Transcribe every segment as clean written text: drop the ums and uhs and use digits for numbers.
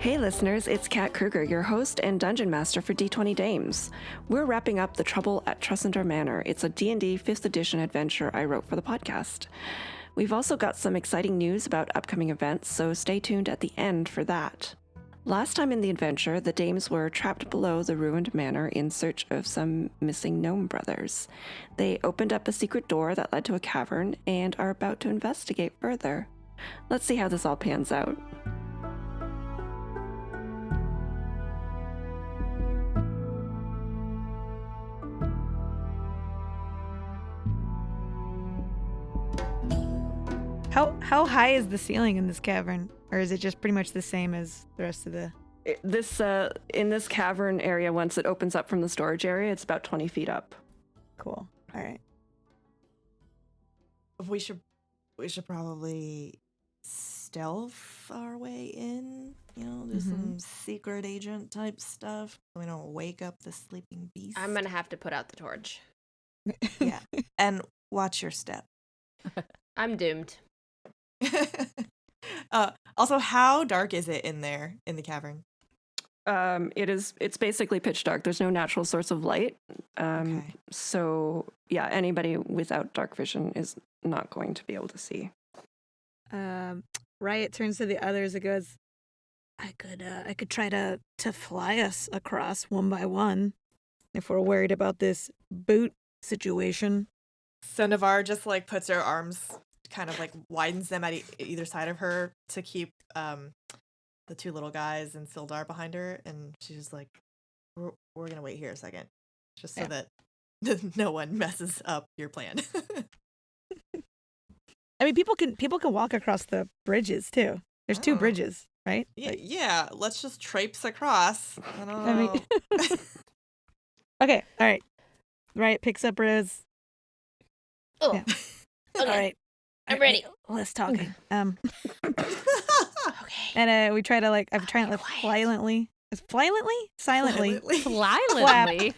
Hey listeners, it's Kat Kruger, your host and dungeon master for D20 Dames. We're wrapping up The Trouble at Tresendar Manor. It's a D&D 5th edition adventure I wrote for the podcast. We've also got some exciting news about upcoming events, so stay tuned at the end for that. Last time in the adventure, the Dames were trapped below the ruined manor in search of some missing gnome brothers. They opened up a secret door that led to a cavern and are about to investigate further. Let's see how this all pans out. How high is the ceiling in this cavern? Or is it just pretty much the same as the rest of the... In this cavern area, once it opens up from the storage area, it's about 20 feet up. Cool. All right. We should probably stealth our way in, do some secret agent type stuff so we don't wake up the sleeping beast. I'm gonna have to put out the torch. Yeah. And watch your step. I'm doomed. Also, how dark is it in there in the cavern? It's basically pitch dark. There's no natural source of light. Okay. So yeah, anybody without dark vision is not going to be able to see. Riot turns to the others and goes, I could try to fly us across one by one if we're worried about this boot situation. So Navarre just puts her arms, kind of widens them at either side of her to keep the two little guys and Sildar behind her, and she's just like, we're gonna wait here a second, just so that no one messes up your plan. I mean, people can walk across the bridges too. There's two bridges, right? Yeah, let's just traipse across. I don't know. Okay, all right. Riot picks up Rose. Oh, yeah. Okay. All right. I'm ready. Less talking. Okay. And we try to I'm trying to silently. Silently.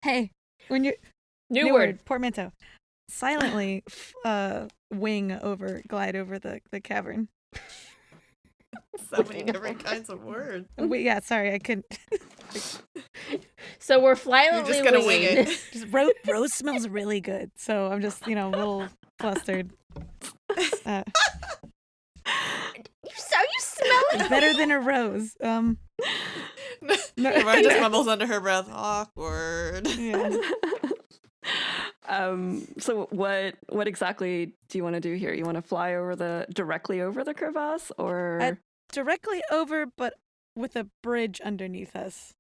Hey, when you're New word. portmanteau. Silently glide over the cavern. So many different kinds of words. Wait, yeah, sorry, I couldn't. So we're You're silently just gonna wing winging. it. Just Rose smells really good, so I'm just a little flustered. You smell it? Better than a rose. Navarre just mumbles under her breath. Awkward. Yeah. So what exactly do you want to do here? You want to fly directly over the crevasse, or Directly over, but with a bridge underneath us.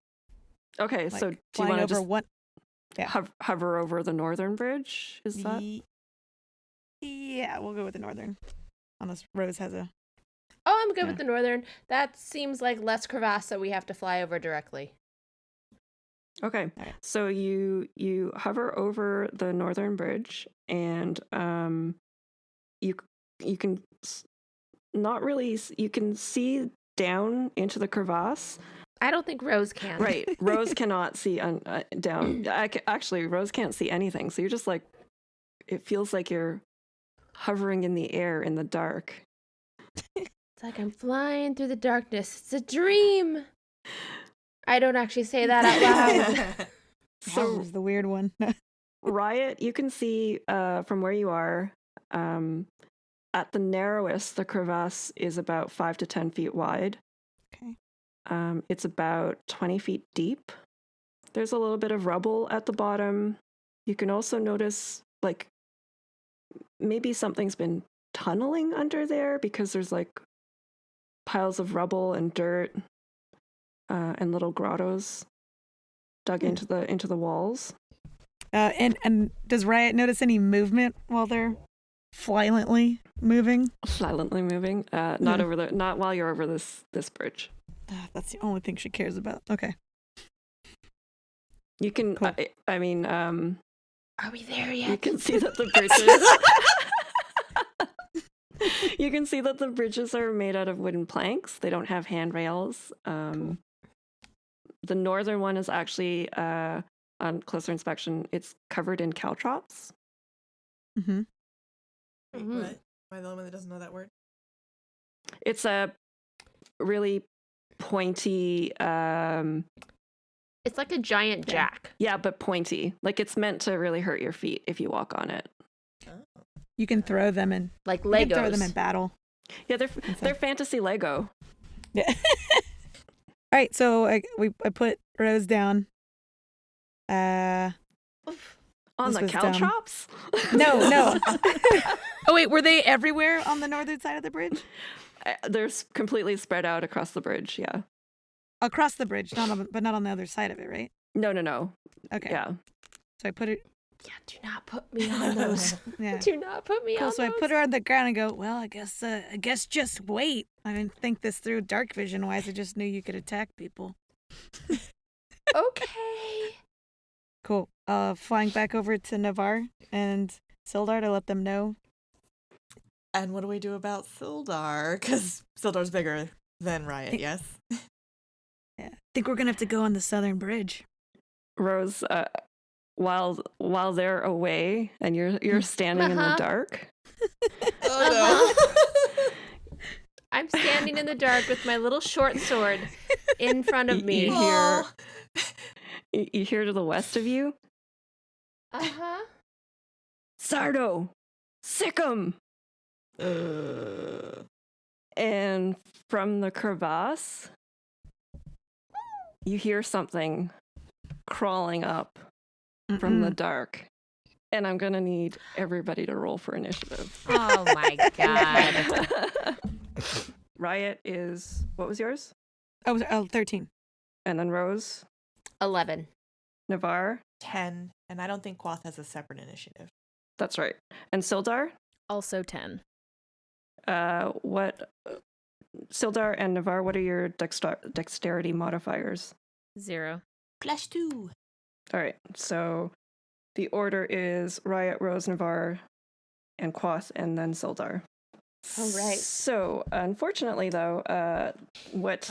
okay? So do you want to just hover over the northern bridge? Is that? Yeah, we'll go with the northern. Unless Rose has a... Oh, I'm good with the northern. That seems like less crevasse that we have to fly over directly. Okay, right. So you hover over the northern bridge, and you can not really, you can see down into the crevasse. I don't think Rose can. Right, Rose cannot see down. Actually, Rose can't see anything. So you're just it feels like you're hovering in the air in the dark. It's like I'm flying through the darkness. It's a dream. I don't actually say that out loud. So that was the weird one. Riot, you can see from where you are, at the narrowest, the crevasse is about 5 to 10 feet wide. Okay. It's about 20 feet deep. There's a little bit of rubble at the bottom. You can also notice, maybe something's been tunneling under there, because there's piles of rubble and dirt and little grottos dug into the walls. And does Riot notice any movement while they're silently moving? Silently moving. Not while you're over this bridge. That's the only thing she cares about. Okay. You can. Cool. I mean. Are we there yet? You can see that the bridges. You can see that the bridges are made out of wooden planks. They don't have handrails. Cool. The northern one is actually, on closer inspection, it's covered in caltrops. Mm-hmm. Wait, what? Am I the only one that doesn't know that word? It's a really pointy. It's like a giant jack. Yeah, but pointy. Like it's meant to really hurt your feet if you walk on it. You can throw them in. Like You can throw Legos. them in battle. Yeah, they're fantasy Lego. Yeah. All right, so I put Rose down. On This the was caltrops? No. Oh wait, were they everywhere on the northern side of the bridge? They're completely spread out across the bridge. Yeah. Across the bridge, but not on the other side of it, right? No. Okay. Yeah. So I put it. Yeah, do not put me on those. Yeah. Do not put me Cool. on So those. I put her on the ground and go. Well, I guess just wait. I didn't think this through dark vision wise. I just knew you could attack people. Okay. Cool. Flying back over to Navarre and Sildar to let them know. And what do we do about Sildar? Because Sildar's bigger than Riot, yes? Yeah. I think we're gonna have to go on the southern bridge. Rose, while they're away and you're standing in the dark. Oh no. I'm standing in the dark with my little short sword in front of me. You hear to the west of you, Uh-huh. Sardo, sick 'em. And from the crevasse, you hear something crawling up from the dark. And I'm gonna need everybody to roll for initiative. Oh my god. Riot is, what was yours? Oh, 13. And then Rose, 11. Navarre, 10, and I don't think Quoth has a separate initiative. that's right. And Sildar, Also 10. Sildar and Navarre, what are your dexterity modifiers? 0. +2. All right, so the order is Riot, Rose, Navarre, and Quoth, and then Sildar. All right. So, unfortunately, though, what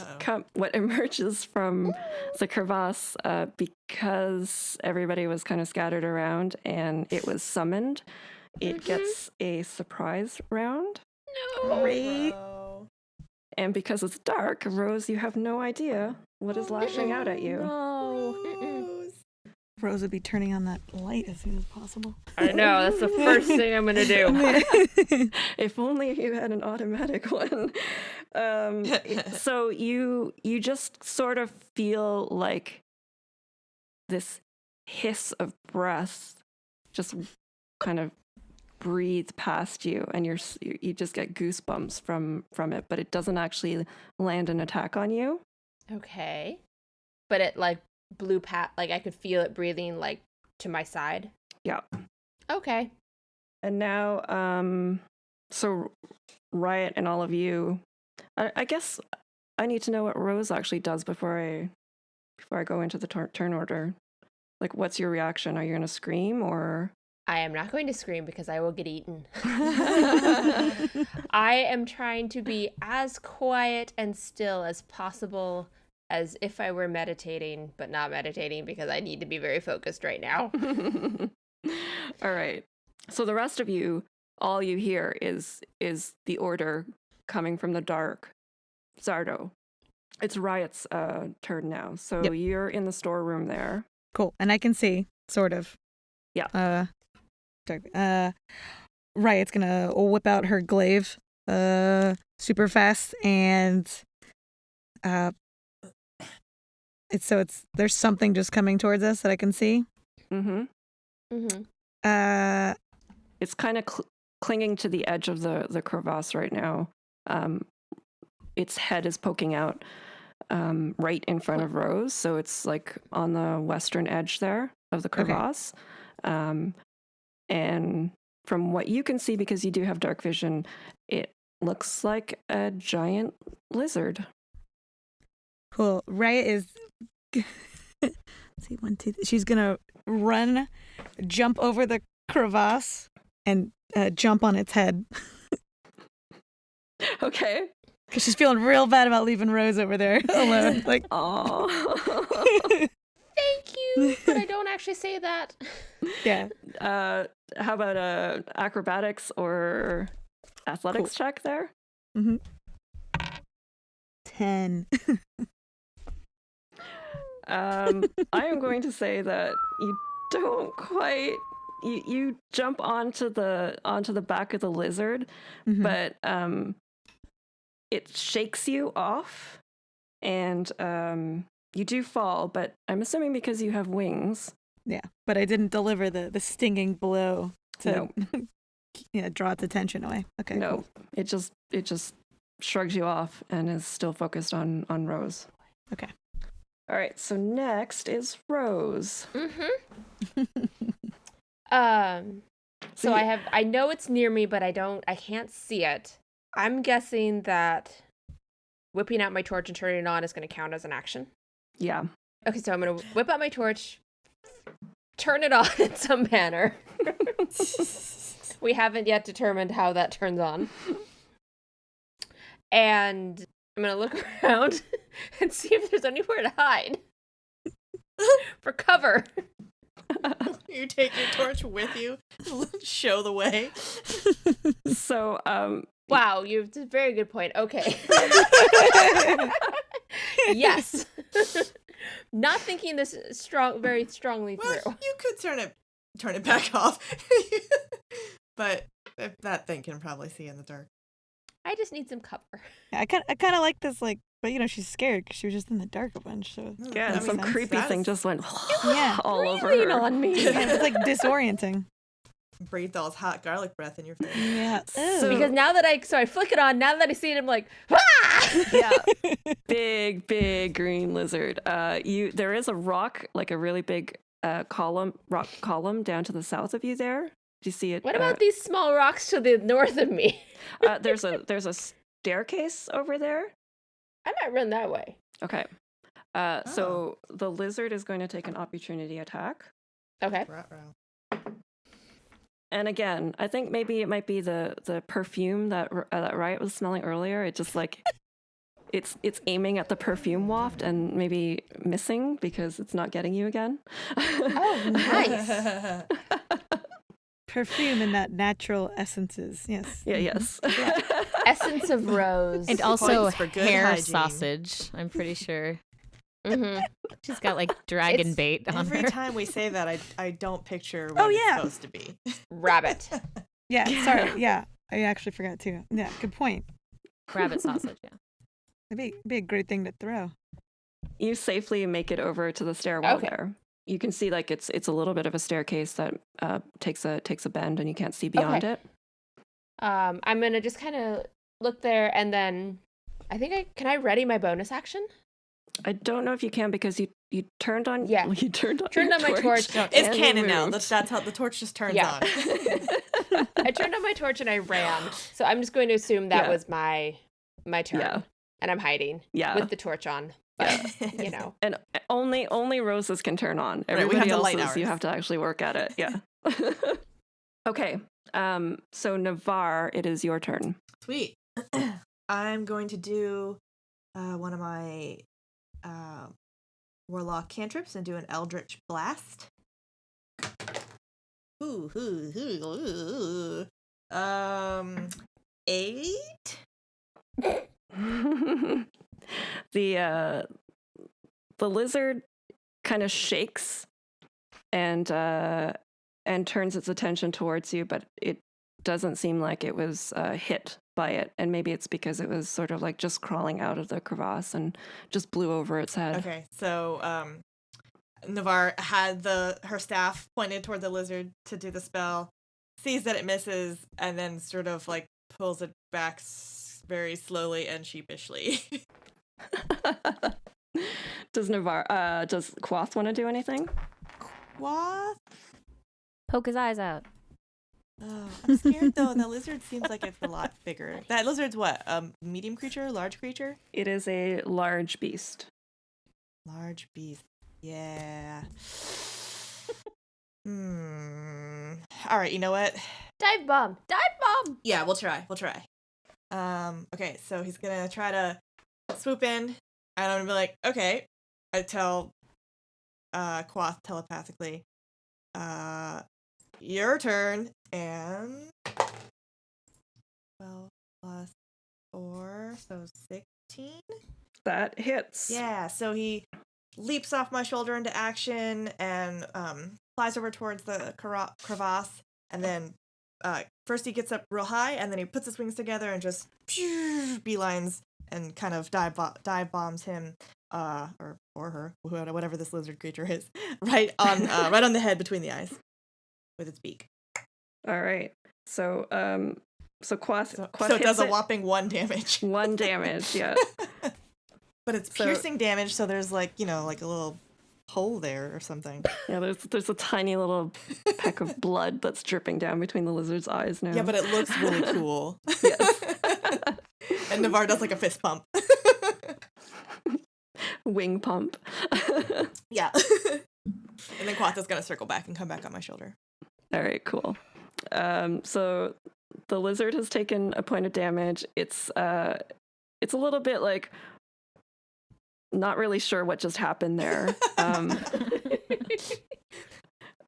emerges from the crevasse, because everybody was kind of scattered around and it was summoned, it gets a surprise round. No. Great. And because it's dark, Rose, you have no idea what is lashing out at you. No. Rose would be turning on that light as soon as possible. I know, that's the first thing I'm gonna do. If only you had an automatic one. So you just sort of feel like this hiss of breath just kind of breathe past you, and you just get goosebumps from it, but it doesn't actually land an attack on you. Okay. But it like blew past, like I could feel it breathing like to my side. Yeah. Okay. And now, so Riot and all of you, I guess I need to know what Rose actually does before I go into the turn order. Like, what's your reaction? Are you going to scream or? I am not going to scream because I will get eaten. I am trying to be as quiet and still as possible, as if I were meditating, but not meditating because I need to be very focused right now. All right. So the rest of you, all you hear is the order coming from the dark. Zardo, it's Riot's turn now. So you're in the storeroom there. Cool. And I can see, sort of. Yeah. Riot's gonna whip out her glaive super fast, and there's something just coming towards us that I can see. Mm-hmm. Mm-hmm. It's kind of clinging to the edge of the crevasse right now. Its head is poking out right in front of Rose, so it's like on the western edge there of the crevasse. Okay. And from what you can see, because you do have dark vision, it looks like a giant lizard. Cool. Riot is. Let's see, 1, 2. She's gonna run, jump over the crevasse, and jump on its head. Okay. Because she's feeling real bad about leaving Rose over there alone. Like, oh. Thank you, but I don't actually say that. Yeah. How about acrobatics or athletics check there? Mm-hmm. 10. I am going to say that you don't quite. You jump onto the back of the lizard, Mhm. but it shakes you off, and you do fall. But I'm assuming because you have wings. Yeah, but I didn't deliver the stinging blow to draw its attention away. Okay, No, cool. it just shrugs you off and is still focused on Rose. Okay. All right, so next is Rose. So I know it's near me, but I can't see it. I'm guessing that whipping out my torch and turning it on is going to count as an action. Yeah. Okay, so I'm going to whip out my torch, turn it on in some manner. We haven't yet determined how that turns on. And I'm going to look around and see if there's anywhere to hide for cover. You take your torch with you, show the way. So, Wow, it's a very good point. Okay. Yes. Not thinking this very strongly Well, through. you could turn it back off. But that thing can probably see in the dark. I just need some cover. Yeah, I kind of like this, but she's scared because she was just in the dark a bunch. So yeah, That some makes sense. creepy thing just went yeah, all over Breathing her. on me. yeah, it was like disorienting. Breathed all his hot garlic breath in your face. Yeah. So- Because now that I flick it on, now that I see it, I'm like, ah! Yeah, big green lizard. There is a rock, like a really big rock column down to the south of you. There, do you see it? What about these small rocks to the north of me? There's a staircase over there. I might run that way. Okay. So the lizard is going to take an opportunity attack. Okay. Ruh-roh. And again, I think maybe it might be the perfume that Riot was smelling earlier. It just like it's aiming at the perfume waft and maybe missing because it's not getting you again. Oh, nice. Perfume and that natural essences. Yes. Yeah. Yes. Essence of rose. And also Points for good hair hygiene. sausage, I'm pretty sure. Mm-hmm. She's got like dragon It's bait on Every her. time we say that, I don't picture what Oh, it's yeah. supposed to be. Rabbit. Yeah. Sorry. Yeah. I actually forgot too. Yeah. Good point. Rabbit sausage, yeah. It'd be a great thing to throw. You safely make it over to the stairwell Okay. there. You can see like it's a little bit of a staircase that takes a bend and you can't see beyond Okay. it. I'm gonna just kind of look there, and then I think can I ready my bonus action? I don't know if you can because you turned on Yeah. you turned on Turned your on my torch. and It's you canon now. moved. That's how the torch just turns Yeah. on. I turned on my torch and I ran. So I'm just going to assume that Yeah. was my turn. Yeah. And I'm hiding Yeah. with the torch on. But, you know. And only roses can turn on. Right, we Everybody have to light else's, you ours. have to actually work at it. Yeah. Okay. So Navarre, it is your turn. Sweet. I'm going to do one of my warlock cantrips and do an eldritch blast. Ooh. 8. The lizard kind of shakes and turns its attention towards you, but it doesn't seem like it was hit by it, and maybe it's because it was sort of like just crawling out of the crevasse and just blew over its head. Okay, so Navarre had her staff pointed toward the lizard to do the spell, sees that it misses, and then sort of like pulls it back very slowly and sheepishly. Does Quoth want to do anything? What? Poke his eyes out. Oh, I'm scared though. The lizard seems like it's a lot bigger. That lizard's what? Medium creature? Large creature? It is a large beast. Large beast. Yeah. All right, you know what? Dive bomb. Yeah, we'll try. Okay, so he's gonna try to swoop in, and I'm gonna be like, okay. I tell Quoth telepathically, your turn, and 12 plus 4, so 16. That hits. Yeah, so he leaps off my shoulder into action and flies over towards the crevasse, and then first he gets up real high, and then he puts his wings together and just beelines and kind of dive bombs him, or her, whatever this lizard creature is, right on the head between the eyes with its beak. All right. So Quath So it does a whopping 1 damage. 1 damage, yeah. But it's piercing damage, so there's like a little hole there or something. Yeah, there's a tiny little peck of blood that's dripping down between the lizard's eyes now. Yeah, but it looks really cool. Yes. And Navarre does like a fist pump. Wing pump. Yeah. And then Quath is gonna circle back and come back on my shoulder. All right, cool. So the lizard has taken a point of damage. It's a little bit like not really sure what just happened there.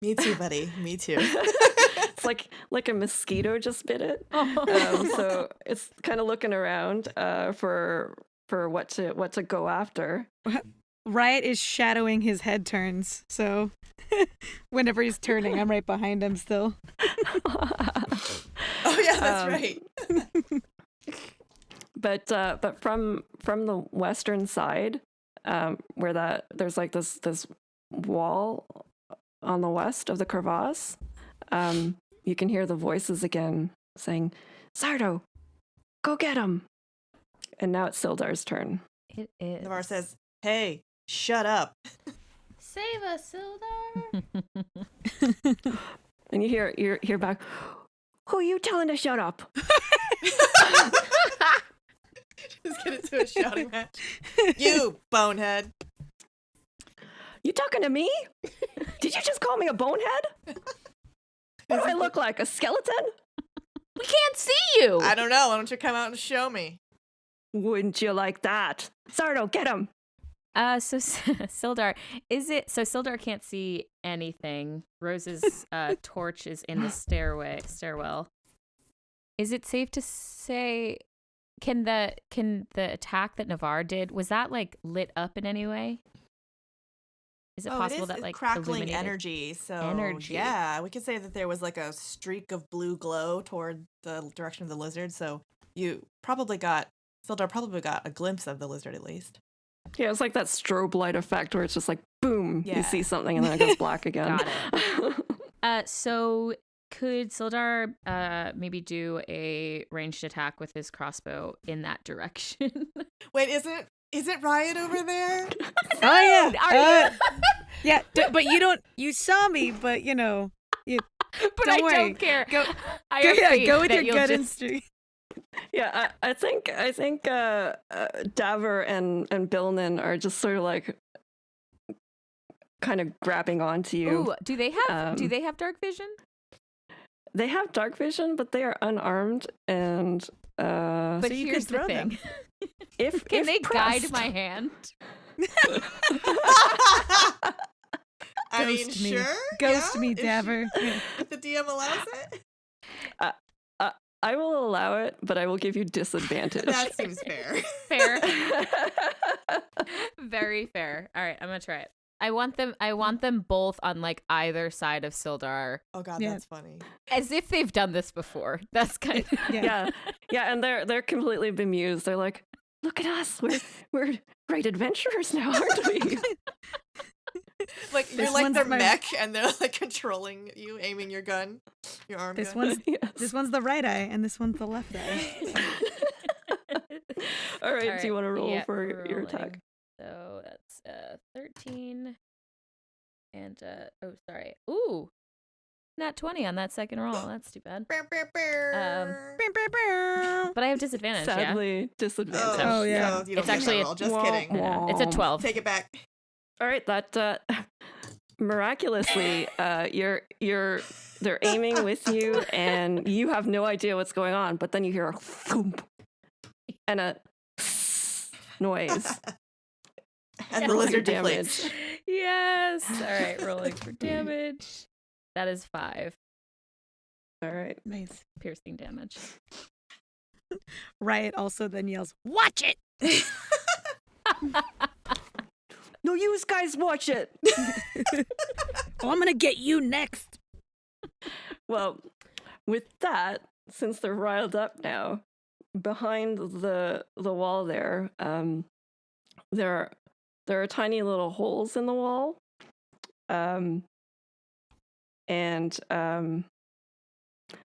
Me too, buddy. Me too. It's like a mosquito just bit it. So it's kind of looking around for what to go after. Riot is shadowing his head turns, so whenever he's turning, I'm right behind him still. Oh yeah, that's right. But from the western side, where there's like this wall on the west of the crevasse, you can hear the voices again saying, "Sardo, go get him!" And now it's Sildar's turn. It is. Navarre says, "Hey, shut up." Save us, Sildar. And you hear back, "Who are you telling to shut up?" Just get into a shouting match. You bonehead. You talking to me? Did you just call me a bonehead? What do I look like, a skeleton? We can't see you. I don't know. Why don't you come out and show me? Wouldn't you like that? Sardo, get him. So Sildar, Sildar can't see anything. Rose's torch is in the stairwell. Is it safe to say, can the attack that Navarre did, was that like lit up in any way? Is it possible that like crackling illuminated energy? So energy? yeah, we could say that there was like a streak of blue glow toward the direction of the lizard. So Sildar probably got a glimpse of the lizard at least. Yeah, it's like that strobe light effect where it's just like, boom, Yeah. you see something and then it goes black again. Got So could Sildar maybe do a ranged attack with his crossbow in that direction? Wait, isn't Riot over there? Oh yeah. Are you? Yeah, but you saw me, but you know, But don't I worry. don't care. Go have faith go with that your you'll gut just- instinct. Yeah, I think Daver and Billnan are just sort of like kind of grabbing onto you. Ooh, do they have dark vision? They have dark vision, but they are unarmed, and But So you here's could throw the thing. them. if Can if they guide pressed- my hand? I mean, Ghost me. sure. Ghost yeah, me, if Daver. Yeah. if the DM allows it. I will allow it, but I will give you disadvantage. That seems fair. Fair. Very fair. All right, I'm gonna try it. I want them both on like either side of Sildar, Oh god, Yeah. that's funny. as if they've done this before. That's kind of yeah, and they're completely bemused. They're like, "Look at us, we're great adventurers now, aren't we?" Like This you're like one's their my- mech, and they're like controlling you, aiming your gun, your arm This gun. one's Yes. this one's the right eye, and this one's the left eye. All right, do you want to roll yeah, for your rolling. attack? So that's 13, and sorry, ooh, not 20 on that second roll. That's too bad. Bow, bow, bow. But I have disadvantage. Sadly, disadvantage. Oh, yeah. no, you don't It's get actually that roll. Just Wah, kidding. wah. Yeah, it's a 12. Take it back. All right, that miraculously, they're aiming with you, and you have no idea what's going on. But then you hear a thump and a noise. And the Roll your lizard deflates. damage. Yes. All right, rolling for damage. That is 5 All right. Nice. piercing damage. Riot also then yells, "Watch it!" No, you guys watch it. Oh, I'm gonna get you next. Well, with that, since they're riled up now, behind the wall there, there are tiny little holes in the wall, and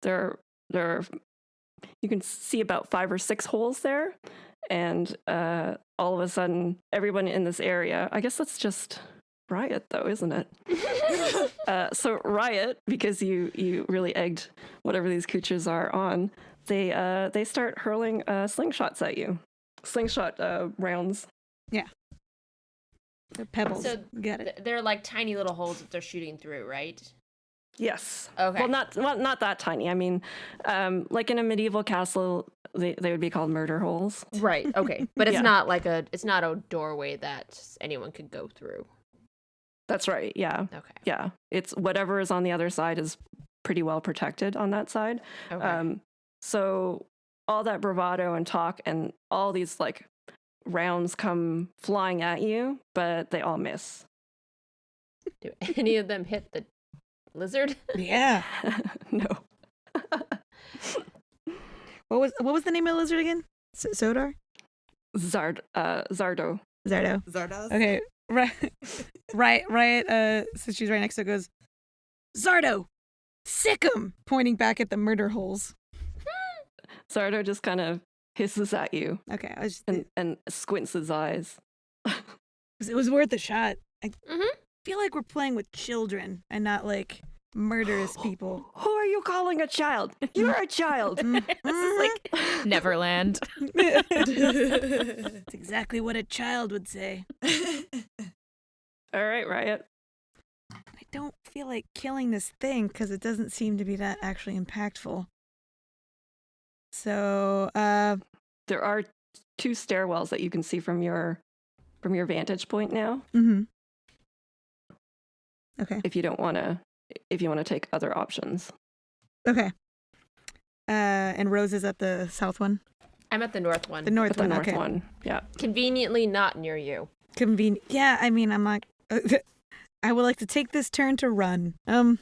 there are, you can see about 5 or 6 holes there, and all of a sudden, everyone in this area, I guess that's just Riot, though, isn't it? So Riot, because you really egged whatever these creatures are on, they start hurling slingshots at you, slingshot rounds. Yeah. The pebbles. So Got it. they're like tiny little holes that they're shooting through, right? Yes. Okay. Well, not that tiny. I mean, like in a medieval castle, they would be called murder holes. Right. Okay. But it's Yeah. not like it's not a doorway that anyone could go through. That's right. Yeah. Okay. Yeah. It's whatever is on the other side is pretty well protected on that side. Okay. So all that bravado and talk and all these like rounds come flying at you, but they all miss. Do any of them hit the lizard? Yeah. No. What was the name of the lizard again? Sildar? Zardo. Zardo. Zardos. Okay. Riot, since she's right next to it, goes, Zardo! Sick 'em! Pointing back at the murder holes. Zardo just kind of hisses at you Okay, I was and squints his eyes. it was worth a shot. I Mhm. feel like we're playing with children and not like murderous people. Who are you calling a child? You're a child. This is like Neverland. That's exactly what a child would say. All right, Riot. I don't feel like killing this thing because it doesn't seem to be that actually impactful. So, There are 2 stairwells that you can see from your vantage point now. Okay. If you want to take other options. Okay. And Rose is at the south one? I'm at the north one. The north At the one, north okay. one. Yeah. Conveniently not near you. Convenient. Yeah, I mean, I'm not... I would like to take this turn to run. That's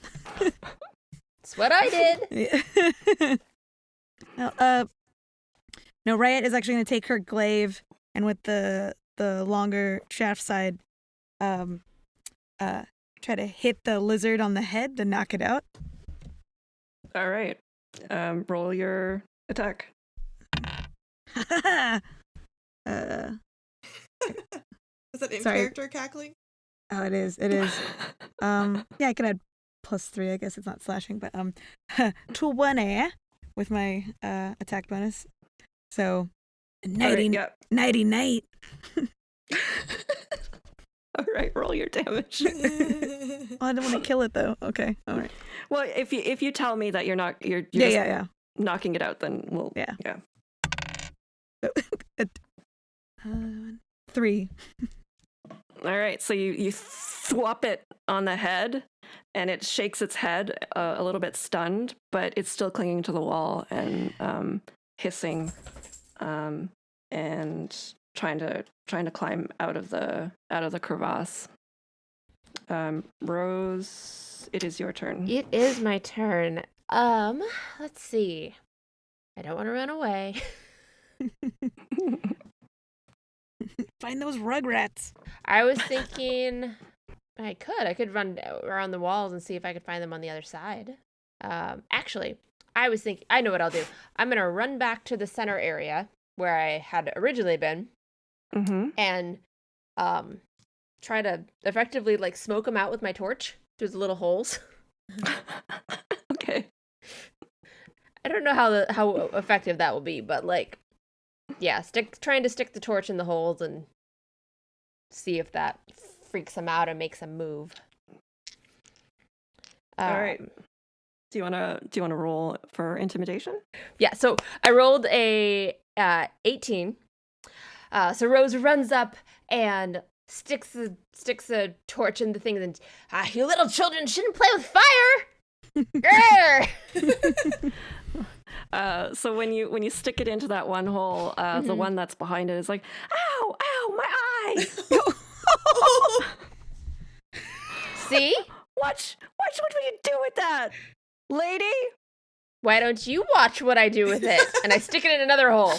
what I did. No, Riot is actually going to take her glaive and with the longer shaft side, try to hit the lizard on the head to knock it out. All right. Roll your attack. Is that in Sorry. character cackling? Oh, it is. Yeah, I could add +3. I guess it's not slashing, but 20 with my attack bonus. So nighty night. All right, roll your damage. Well, I don't want to kill it though. Okay, all right. Well, if you tell me that you're Yeah. knocking it out, then we'll Yeah. 3. All right, so you thwop it on the head, and it shakes its head a little bit stunned, but it's still clinging to the wall and hissing, and trying to climb out of the crevasse. Rose, it is your turn. It is my turn. Let's see. I don't want to run away. Find those rugrats. I was thinking I could run around the walls and see if I could find them on the other side. Actually, I was thinking, I know what I'll do. I'm going to run back to the center area where I had originally been and try to effectively like smoke them out with my torch through the little holes. Okay. I don't know how effective that will be, but like, yeah, trying to stick the torch in the holes and see if that freaks them out and makes them move. All right. Do you wanna roll for intimidation? Yeah. So I rolled a 18. So Rose runs up and sticks the torch in the thing, and you little children shouldn't play with fire. So when you stick it into that one hole, the one that's behind it is like, ow, my die. See? Watch what you do with that, lady. Why don't you watch what I do with it? And I stick it in another hole.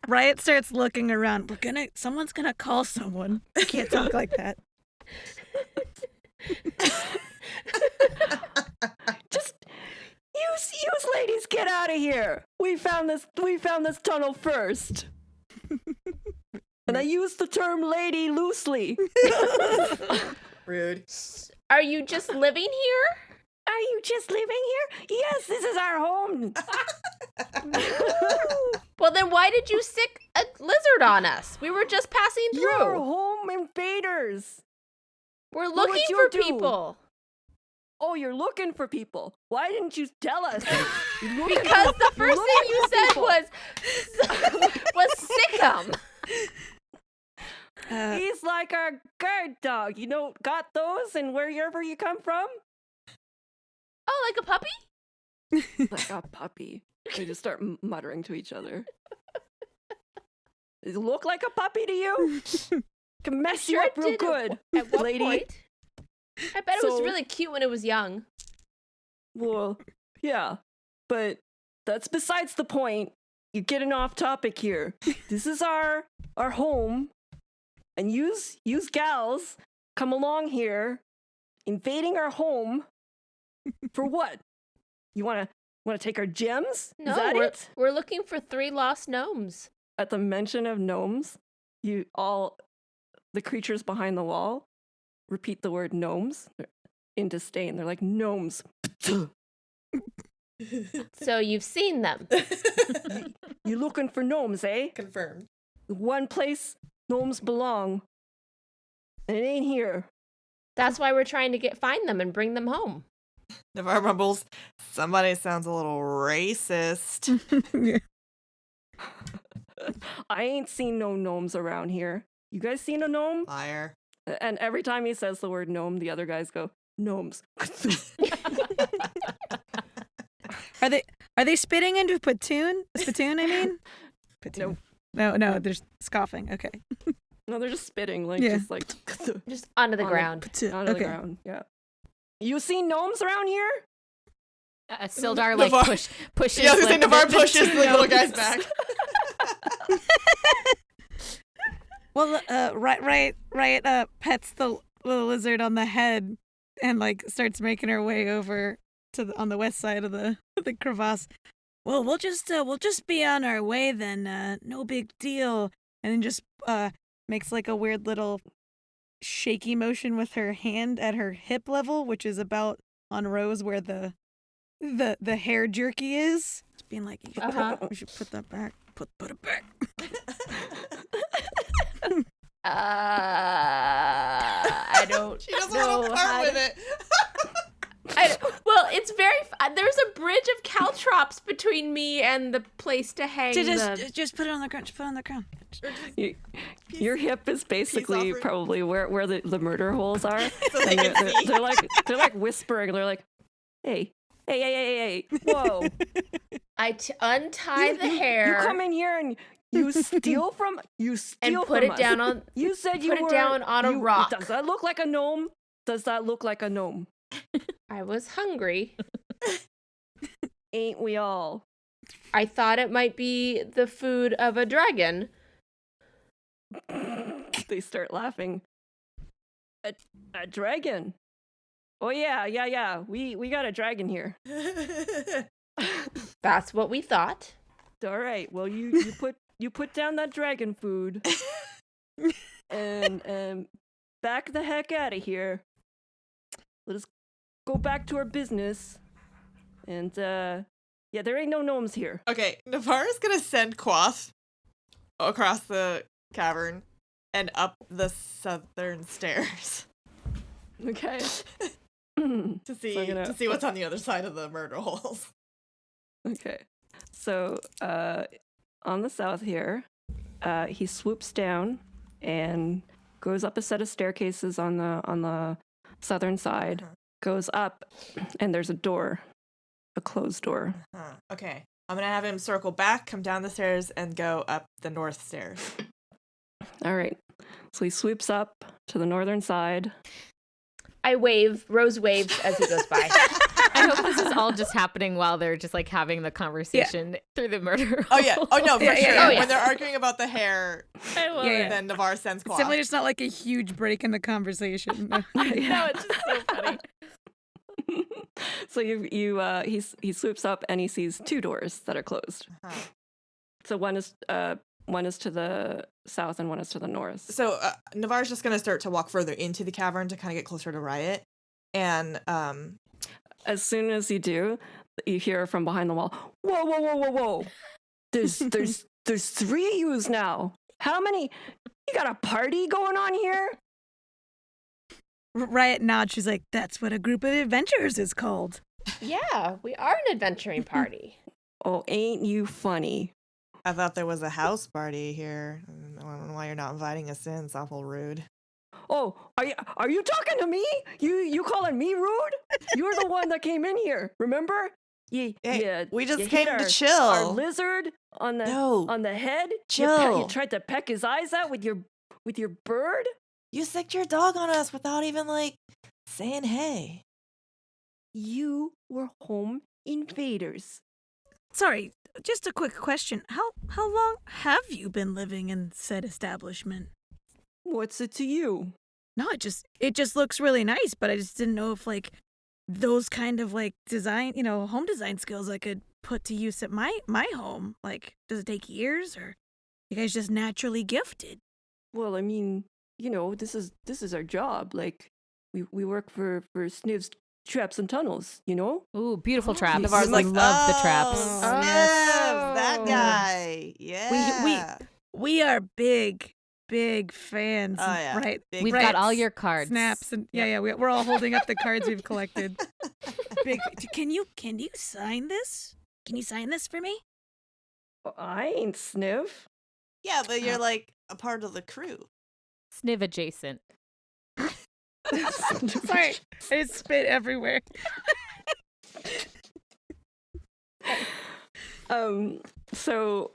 Riot starts looking around. Someone's gonna call someone. I can't talk like that. Just use ladies, get out of here. We found this tunnel first. And I use the term lady loosely. Rude. Are you just living here? Are you just living here? Yes, this is our home. Well, then why did you stick a lizard on us? We were just passing through. You're home invaders. We're What would looking you for do? people. Oh, you're looking for people. Why didn't you tell us? Because the first thing you said was Sikkim. He's like our guard dog. You know, got those and wherever you come from? Oh, like a puppy? Like a puppy. They just start muttering to each other. Does it look like a puppy to you? Can mess you Sure up real did good, At what lady. point? I bet it was So- really cute when it was young. Well, yeah, but that's besides the point. You're getting off topic here. This is our home, and use gals come along here, invading our home. For what? You wanna take our gems? No, is that it? we're looking for 3 lost gnomes. At the mention of gnomes, the creatures behind the wall repeat the word gnomes in disdain. They're like, gnomes. So you've seen them. You looking for gnomes, eh? Confirmed. One place gnomes belong. And it ain't here. That's why we're trying to find them and bring them home. Navarre mumbles, somebody sounds a little racist. I ain't seen no gnomes around here. You guys seen a gnome? Liar. And every time he says the word gnome, the other guys go, gnomes. Are they spitting into Spittoon? Spittoon, I mean? Spittoon. No, they're scoffing. Okay. No, they're just spitting, Yeah. just like Just onto the ground. onto the ground. Yeah. You seen gnomes around here? Sildar like Navarre- pushes. Yeah, I was gonna say like, Navarre the pushes two the little gnomes. guys back. Well, Riot pets the little lizard on the head and like starts making her way over to on the west side of the crevasse. Well, we'll just be on our way then. No big deal. And then just makes like a weird little shaky motion with her hand at her hip level, which is about on Rose where the hair jerky is. Just being like, you should put that back. Put it back. I don't She doesn't know want to how part to- with it. Well, it's very. There's a bridge of caltrops between me and the place to hang them. Just put it on the ground. Just put it on the ground. Your hip is basically offering. probably where the murder holes are. So they And can see. they're like whispering. They're like, hey, whoa! I untie the hair You come in here and you steal from and put it us. down on. You said you put it were, down on a you- rock. Does that look like a gnome? Does that look like a gnome? I was hungry. Ain't we all? I thought it might be the food of a dragon. They start laughing. A dragon? Oh yeah. We got a dragon here. That's what we thought. All right. Well, you put down that dragon food and back the heck out of here. Let us go back to our business. And yeah, there ain't no gnomes here. Okay, Navarre's gonna send Quoth across the cavern and up the southern stairs Okay. to see I'm gonna- to see what's on the other side of the murder holes. Okay. So on the south here, he swoops down and goes up a set of staircases on the southern side. Uh-huh. Goes up, and there's a door, a closed door. Okay, I'm gonna have him circle back, come down the stairs, and go up the north stairs. All right. So he swoops up to the northern side. I wave. Rose waves as he goes by. I hope this is all just happening while they're just like having the conversation through the murder. Oh yeah. Oh no, for sure. Oh, yeah. When they're arguing about the hair, I love Yeah, it. then Navarre sends It's Quaff. definitely just not like a huge break in the conversation. No, it's just so funny. So he swoops up and he sees two doors that are closed. Uh-huh. So one is to the south and one is to the north. So Navarre's just gonna start to walk further into the cavern to kind of get closer to Riot, and As soon as you do, you hear from behind the wall, "Whoa, whoa, whoa, whoa, whoa! There's three of yous now. How many? You got a party going on here?" Riot nods. She's like, "That's what a group of adventurers is called." Yeah, we are an adventuring party. Oh, ain't you funny? I thought there was a house party here. I don't know why you're not inviting us in. It's awful rude. Oh, are you talking to me? You calling me rude? You're the one that came in here. Remember? Hey, Yeah. we just you came hit to our chill. lizard on the No. on the head. Chill. You tried to peck his eyes out with your bird. You sicked your dog on us without even like saying hey. You were home invaders. Sorry, just a quick question. How long have you been living in said establishment? What's it to you? No, it just looks really nice, but I just didn't know if like those kind of like design, home design skills I could put to use at my home. Like, does it take years, or you guys just naturally gifted? Well, I mean, this is our job. Like, we work for Sniv's Traps and Tunnels. Ooh, beautiful traps. Navarre's I like, love the traps. Oh, Sniv, that guy. Yeah. We are big fans. Oh, yeah. Right. Big We've Right. got all your cards. Snaps and yeah, we're all holding up the cards we've collected. Big. Can you sign this? Can you sign this for me? Well, I ain't Sniv. Yeah, but you're like a part of the crew. Sniv adjacent. Sorry, I just spit everywhere. So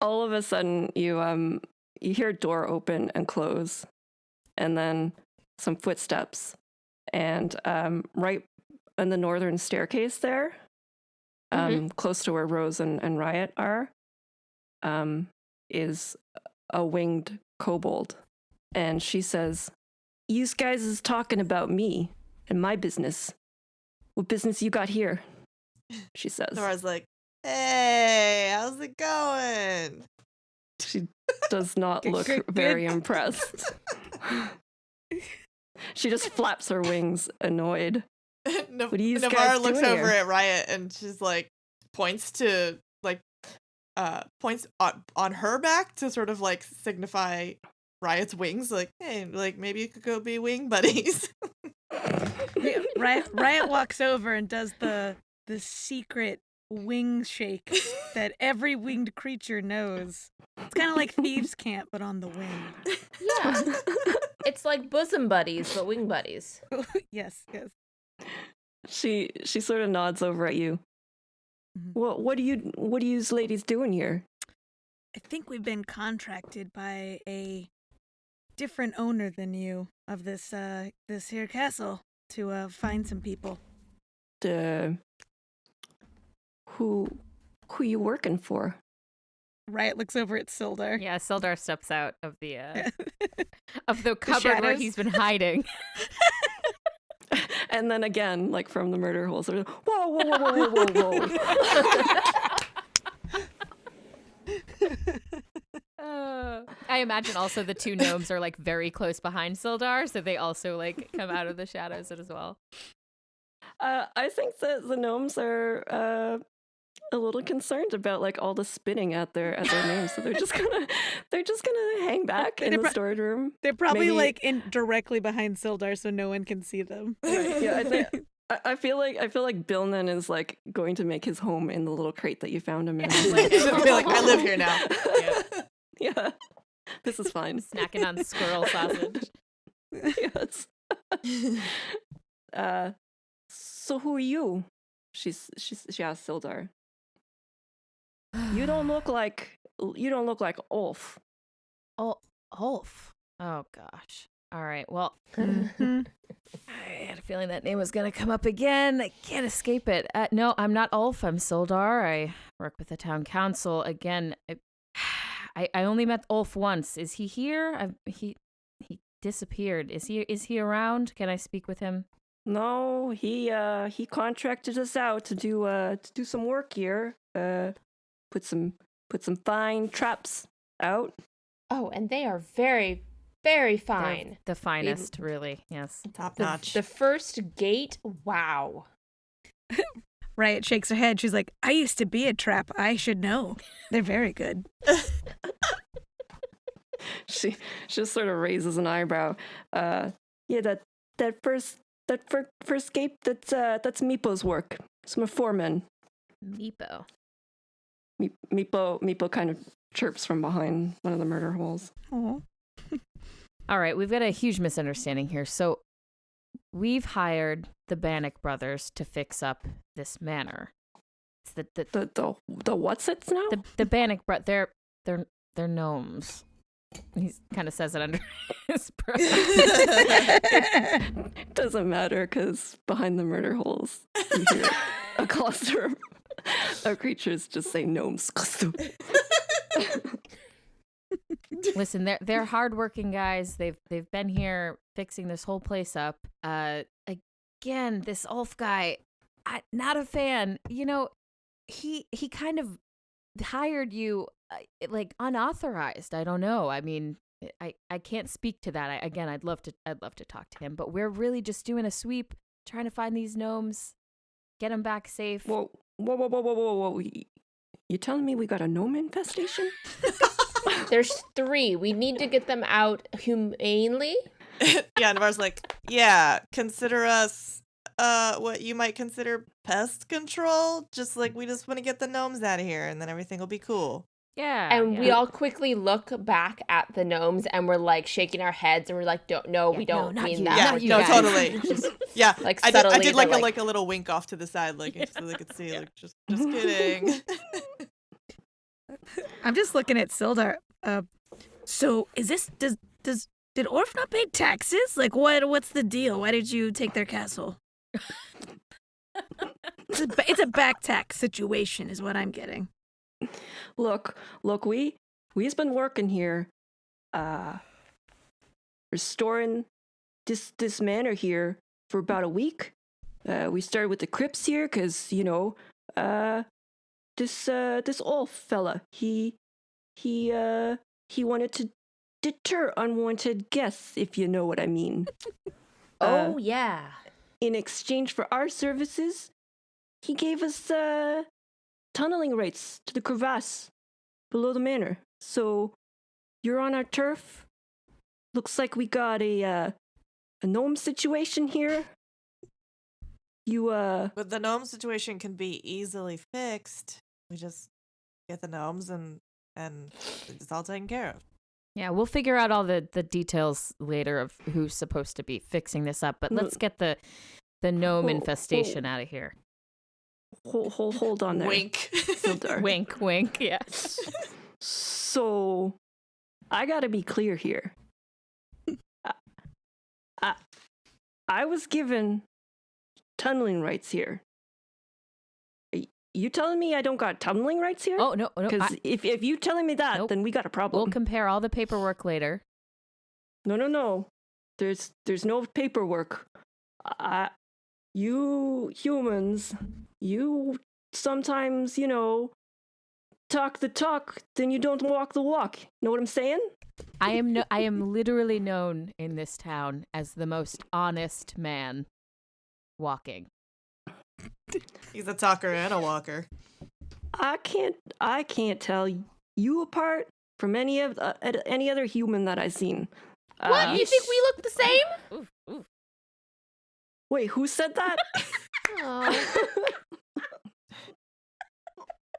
all of a sudden you hear a door open and close, and then some footsteps, and right on the northern staircase there, close to where Rose and Riot are, is a winged kobold, and she says, "You guys is talking about me and my business. What business you got here?" She says. Navarre's like, hey, how's it going? She does not look Good. very impressed. She just flaps her wings, annoyed. What are you Navarre guys looks doing over here? at Riot and she's like, points on her back to sort of like signify Riot's wings. Like, hey, like maybe you could go be wing buddies. Yeah, Riot walks over and does the secret wing shake that every winged creature knows. It's kind of like thieves' camp, but on the wing. Yeah. It's like bosom buddies, but wing buddies. Yes. She sort of nods over at you. Mhm. What are you ladies doing here? I think we've been contracted by a different owner than you of this here castle to find some people. Who you working for? Riot looks over at Sildar. Yeah, Sildar steps out of the of the cupboard where shadows. he's been hiding. And then again, like from the murder holes, they're like, whoa. I imagine also the two gnomes are like very close behind Sildar, so they also like come out of the shadows as well. I think that the gnomes are a little concerned about like all the spinning at their names, so they're just gonna hang back in the storage room. They're probably Maybe- like in directly behind Sildar, so no one can see them. Right, yeah, I feel like Billnan is like going to make his home in the little crate that you found him in. Be like, I live here now. Yeah, this is fine. Snacking on squirrel sausage. Yes. So who are you? She asked Sildar. You don't look like Ulf. Oh, Ulf. Oh, gosh. All right. Well, Mhm. I had a feeling that name was going to come up again. I can't escape it. No, I'm not Ulf. I'm Sildar. I work with the town council. Again, I only met Ulf once. Is he here? He disappeared. Is he around? Can I speak with him? No, he contracted us out to do some work here. Put some fine traps out. Oh, and they are very, very They're fine. the finest, really. Yes. Top notch. The first gate, wow. Riot shakes her head. She's like, I used to be a trap. I should know. They're very good. She just sort of raises an eyebrow. Yeah, that first gate, that's Meepo's work. It's my foreman. Meepo. Meepo kind of chirps from behind one of the murder holes. Oh. All right, we've got a huge misunderstanding here. So we've hired the Banik brothers to fix up this manor. It's The what's it now? the Banik they're gnomes. He kind of says it under his breath. Doesn't matter because behind the murder holes, you hear a cluster of creatures just say gnomes. Listen, they're hardworking guys. They've been here fixing this whole place up. Again, this Ulf guy, not a fan. You know, he kind of hired you like unauthorized. I don't know. I mean, I can't speak to that. I'd love to talk to him, but we're really just doing a sweep, trying to find these gnomes, get them back safe. Whoa. You telling me we got a gnome infestation? There's 3. We need to get them out humanely. Yeah, Navarre's like, yeah, consider us what you might consider pest control. Just like we just want to get the gnomes out of here and then everything will be cool. Yeah. And yeah. we all quickly look back at the gnomes and we're like shaking our heads and we're like, we don't not mean you. that. Yeah, not you no, guys. totally. Just, Yeah, like, I did subtly, like but, a like a little wink off to the side, like so they could see, like just kidding. I'm just looking at Sildar. So is this did Orf not pay taxes? Like what's the deal? Why did you take their castle? It's a back tax situation is what I'm getting. Look, we've been working here, restoring this manor here for about a week. We started with the crypts here because this Ulf fella, he wanted to deter unwanted guests, if you know what I mean. oh, yeah. In exchange for our services, he gave us tunneling rights to the crevasse below the manor. So you're on our turf. Looks like we got a gnome situation here. But the gnome situation can be easily fixed. We just get the gnomes and it's all taken care of. Yeah, we'll figure out all the details later of who's supposed to be fixing this up, but let's get the gnome infestation out of here. Hold on there. Wink. Sildar. Wink, wink, yeah. So, I gotta be clear here. I was given tunneling rights here. You telling me I don't got tunneling rights here? Oh, no. Because if you telling me that, Nope. then we got a problem. We'll compare all the paperwork later. No. There's no paperwork. You humans, you sometimes, talk the talk, then you don't walk the walk. Know what I'm saying? I am literally known in this town as the most honest man walking. He's a talker and a walker. I can't tell you apart from any other human that I've seen. What? You think we look the same? Ooh. Wait, who said that? Oh.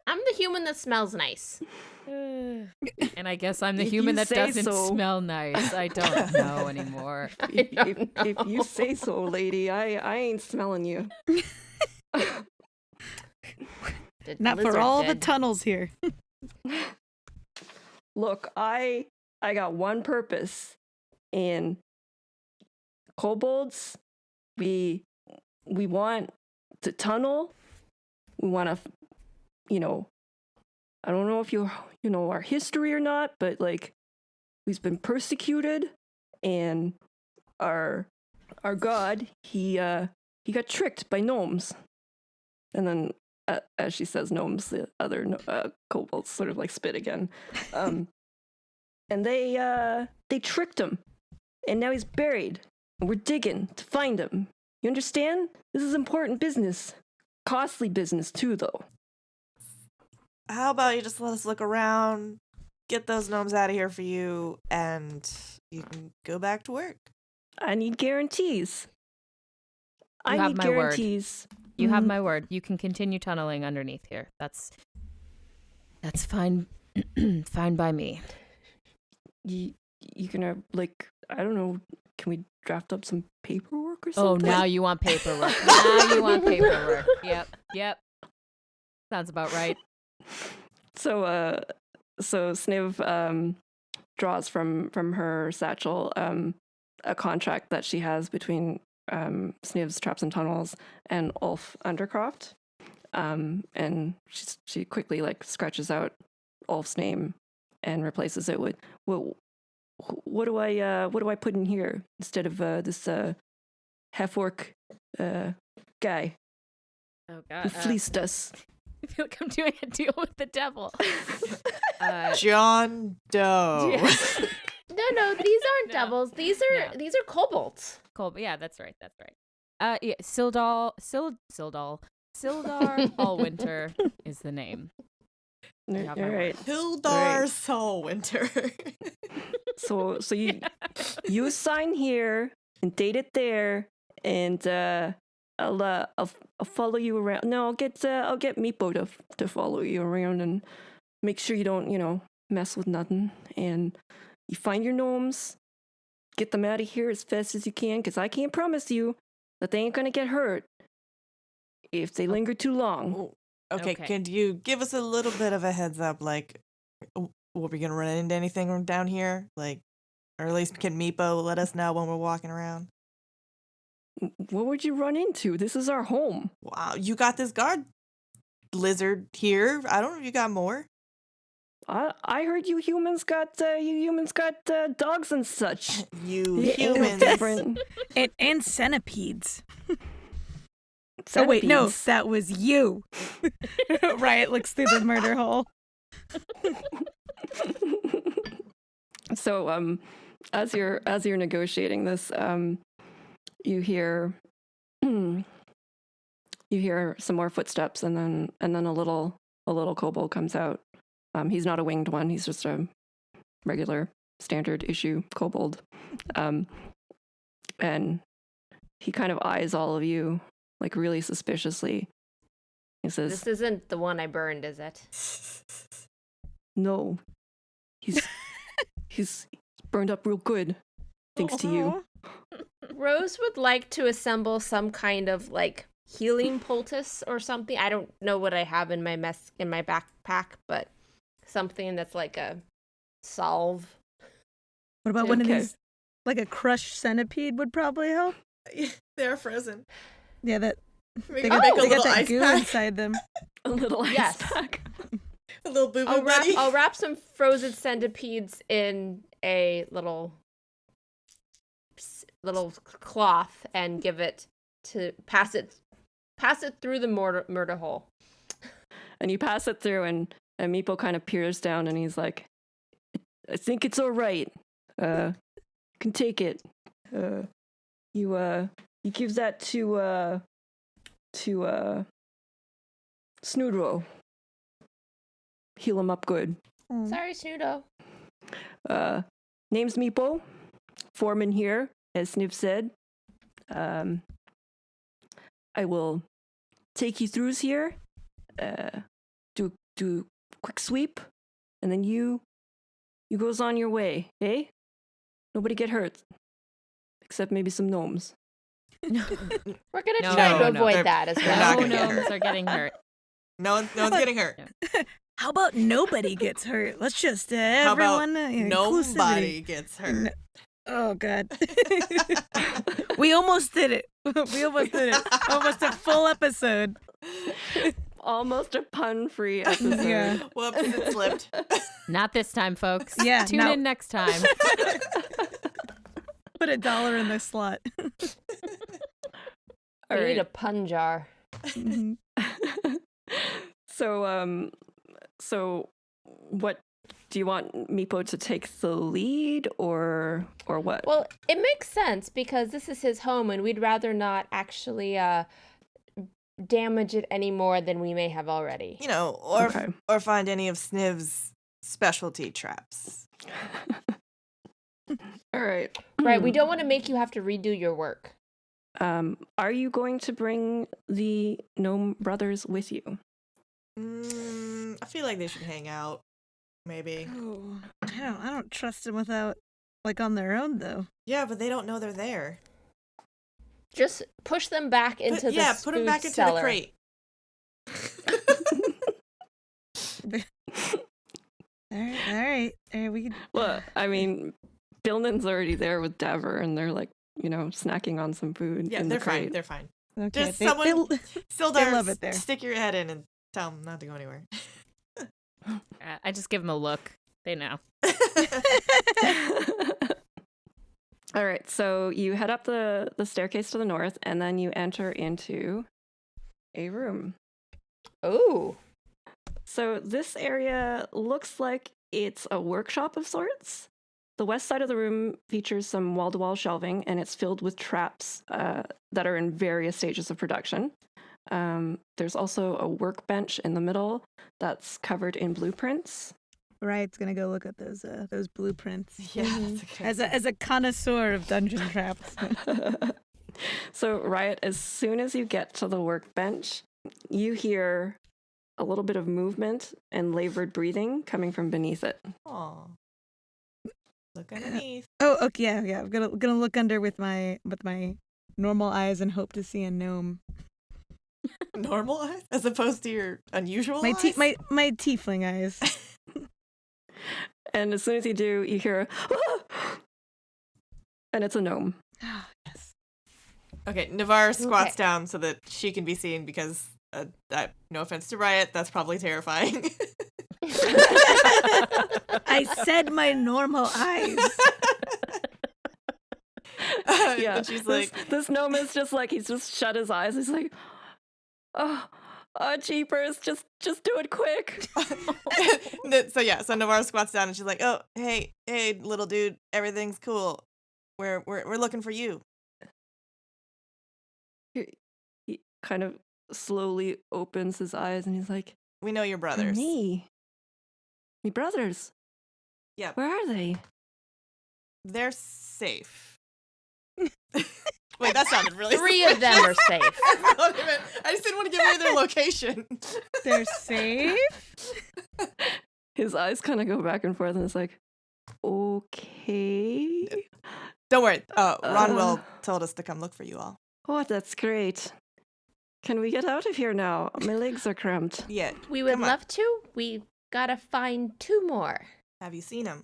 I'm the human that smells nice. And I guess I'm the If human you that say doesn't so. smell nice. I don't know anymore. If you say so, lady, I ain't smelling you. The Not for lizard all the did. tunnels here. Look, I I got one purpose. And kobolds, we want to tunnel. We want to, I don't know if you know our history or not, but like we've been persecuted, and our god, he got tricked by gnomes. And then as she says gnomes, the other kobolds sort of like spit again. And they tricked him. And now he's buried. And we're digging to find him. You understand? This is important business. Costly business too, though. How about you just let us look around, get those gnomes out of here for you, and you can go back to work. I need guarantees. You I have need my word. guarantees. You have my word. You can continue tunneling underneath here. That's fine. Fine by me. You gonna, like, I don't know, can we draft up some paperwork or something? Oh, now you want paperwork. Now you want paperwork. Yep. Sounds about right. So Sniv draws from her satchel a contract that she has between Sniv's Traps and Tunnels and Ulf Undercroft. And she quickly like scratches out Ulf's name and replaces it with, well, what do I put in here instead of this half-orc guy Oh God. who fleeced us? I feel like I'm doing a deal with the devil. John Doe. Yes. No, these aren't No. devils. These are kobolds. Cool. Yeah, that's right. Yeah, Sildar Allwinter is the name. You're have my right. Hildar Right. Solwinter. So you sign here and date it there, and I'll follow you around. No, I'll get Meepo to follow you around and make sure you don't mess with nothing. And you find your gnomes, get them out of here as fast as you can, because I can't promise you that they ain't gonna get hurt if they linger too long. Okay, Okay. could you give us a little bit of a heads up, like, were we gonna run into anything down here? Like, or at least can Meepo let us know when we're walking around? What would you run into? This is our home. Wow, you got this guard lizard here. I don't know if you got more. I heard you humans got dogs and such. You Yeah, humans. different And centipedes. Oh wait, no, centipedes. that was you. Riot looks through the murder hole. So as you're negotiating this, you hear some more footsteps, and then a little kobold comes out. He's not a winged one, he's just a regular standard issue kobold. And he kind of eyes all of you like really suspiciously. He says, This isn't the one I burned, is it? "No, he's burned up real good, thanks to you." Rose would like to assemble some kind of like healing poultice or something. I don't know what I have in my backpack, but something that's like a salve. What about one of Okay. these? Like a crushed centipede would probably help. They're frozen. Yeah, that Make, they make got, a they got little that ice goo pack. inside them. A little ice Yes. pack. A little boo boo I'll buddy. wrap some frozen centipedes in a little cloth and give it to pass it through the murder hole. And you pass it through, and Meepo kind of peers down, and he's like, "I think it's all right. You can take it. You give that to Snoodro. Heal him up good. Sorry, Snudo. Name's Meepo. Foreman here, as Sniv said. I will take you through here. Do a quick sweep, and then you goes on your way, eh? Nobody get hurt, except maybe some gnomes." We're gonna No, try to no, avoid they're- that as they're well. not No gonna get gnomes hurt. are getting hurt. No one's getting hurt. How about nobody gets hurt? Let's just How about everyone. nobody gets hurt? Oh God. We almost did it. Almost a full episode. Almost a pun-free episode. Yeah. Whoops, it slipped. Not this time, folks. Yeah, Tune no. in next time. Put $1 in the slot. All We need right. a pun jar. Mhm. So what do you want Meepo to take the lead or what? Well, it makes sense because this is his home and we'd rather not actually damage it any more than we may have already. You know, Okay. or find any of Sniv's specialty traps. All right. Right, we don't want to make you have to redo your work. Are you going to bring the gnome brothers with you? I feel like they should hang out. Maybe. Oh, I don't trust them without, like, on their own though. Yeah, but they don't know they're there. Just push them back into the put them back food into cellar. the crate. All right. We could. Well, I mean, Billman's already there with Dever, and they're like, snacking on some food. Yeah, in they're the fine. crate. They're fine. Okay. Just someone- Sildar, They love it there. stick your head in and tell them not to go anywhere. I just give them a look. They know. All right, so you head up the staircase to the north, and then you enter into a room. Ooh. So this area looks like it's a workshop of sorts. The west side of the room features some wall-to-wall shelving, and it's filled with traps that are in various stages of production. There's also a workbench in the middle that's covered in blueprints. Riot's gonna go look at those blueprints. Yeah, that's a good As a connoisseur of dungeon traps. So, Riot, as soon as you get to the workbench, you hear a little bit of movement and labored breathing coming from beneath it. Aw. Look underneath. Oh, okay, yeah. I'm gonna look under with my normal eyes and hope to see a gnome. Normal eyes? As opposed to your unusual My eyes? my tiefling eyes. And as soon as you do, you hear, "Ah!" And it's a gnome. Oh, yes. Okay, Navarre squats Okay. down so that she can be seen because, no offense to Riot, that's probably terrifying. I said my normal eyes. Yeah, And she's like, this gnome is just like, he's just shut his eyes. He's like, oh jeepers, just do it quick. so Navarre squats down and she's like, oh, hey, little dude, everything's cool. We're looking for you. He kind of slowly opens his eyes and he's like, We know your brothers. Me brothers. Yep. Where are they? They're safe. Wait, that sounded really 3 of them are safe. That's not even- I just didn't want to give away their location. They're safe. His eyes kind of go back and forth and it's like, okay. Don't worry. Ronwell Uh. told us to come look for you all. Oh, that's great. Can we get out of here now? My legs are cramped. Yeah. We would Come on. love to. We gotta find 2 more. Have you seen him?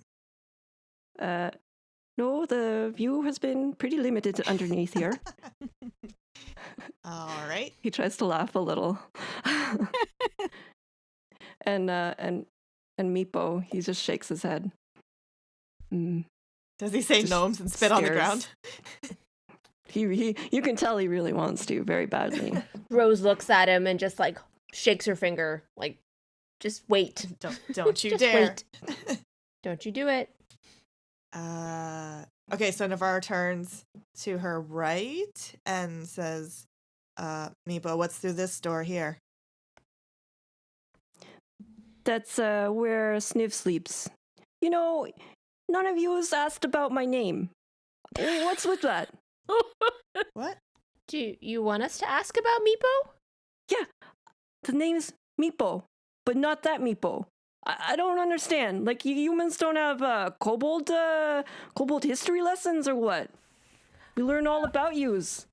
No, the view has been pretty limited underneath here. All right. He tries to laugh a little. and Meepo, he just shakes his head. Does he say Just gnomes and spit on the stares. ground? You can tell he really wants to very badly. Rose looks at him and just like shakes her finger, like, just wait. Don't you Just dare. wait. Don't you do it. Okay, so Navarre turns to her right and says, Meepo, what's through this door here? That's where Sniv sleeps. You know, none of you has asked about my name. What's with that? What? Do you want us to ask about Meepo? Yeah, the name's Meepo, but not that Meepo. I don't understand. Like, you humans don't have kobold history lessons or what? We learn all about yous.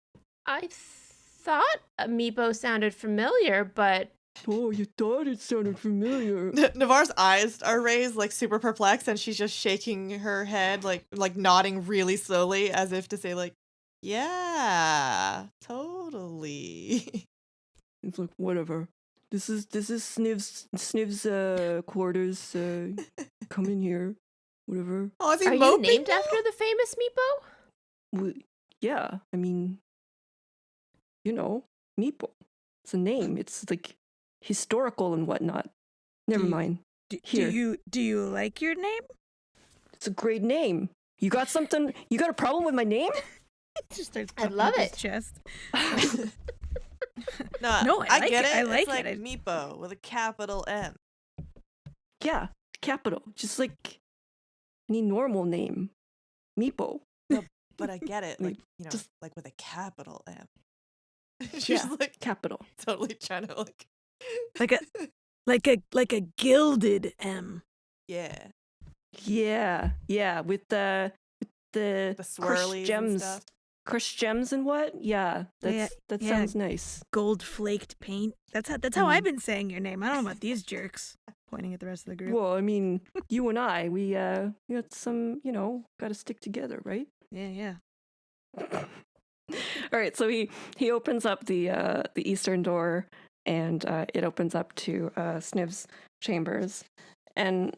I thought Meepo sounded familiar, but Oh, you thought it sounded familiar. Navarre's eyes are raised, like super perplexed, and she's just shaking her head, like nodding really slowly, as if to say, like, yeah, totally. It's like, whatever. This is Sniv's quarters. Come in here. Whatever. Oh, is he Are you moping named now? after the famous Meepo? Well, yeah, I mean, Meeple. It's a name. It's like historical and whatnot. Never mind. Here. Do you like your name? It's a great name. You got something? You got a problem with my name? Just starts I puffing love up his it. chest. No, I I like get it. it. I like it's like it. Meepo with a capital M. Yeah, capital. Just like any normal name. Meepo. But I get it, Like, like, just- like with a capital M. She's Yeah, like capital. totally trying to like, Like a gilded M. yeah, Yeah, with the the crushed swirlies and gems. stuff. Crushed gems and what? Yeah, that yeah. sounds nice. Gold flaked paint. That's how I've been saying your name. I don't know about these jerks. Pointing at the rest of the group. Well, I mean, you and I, we got some, got to stick together, right? Yeah. All right, so he opens up the eastern door, and it opens up to Sniv's chambers. And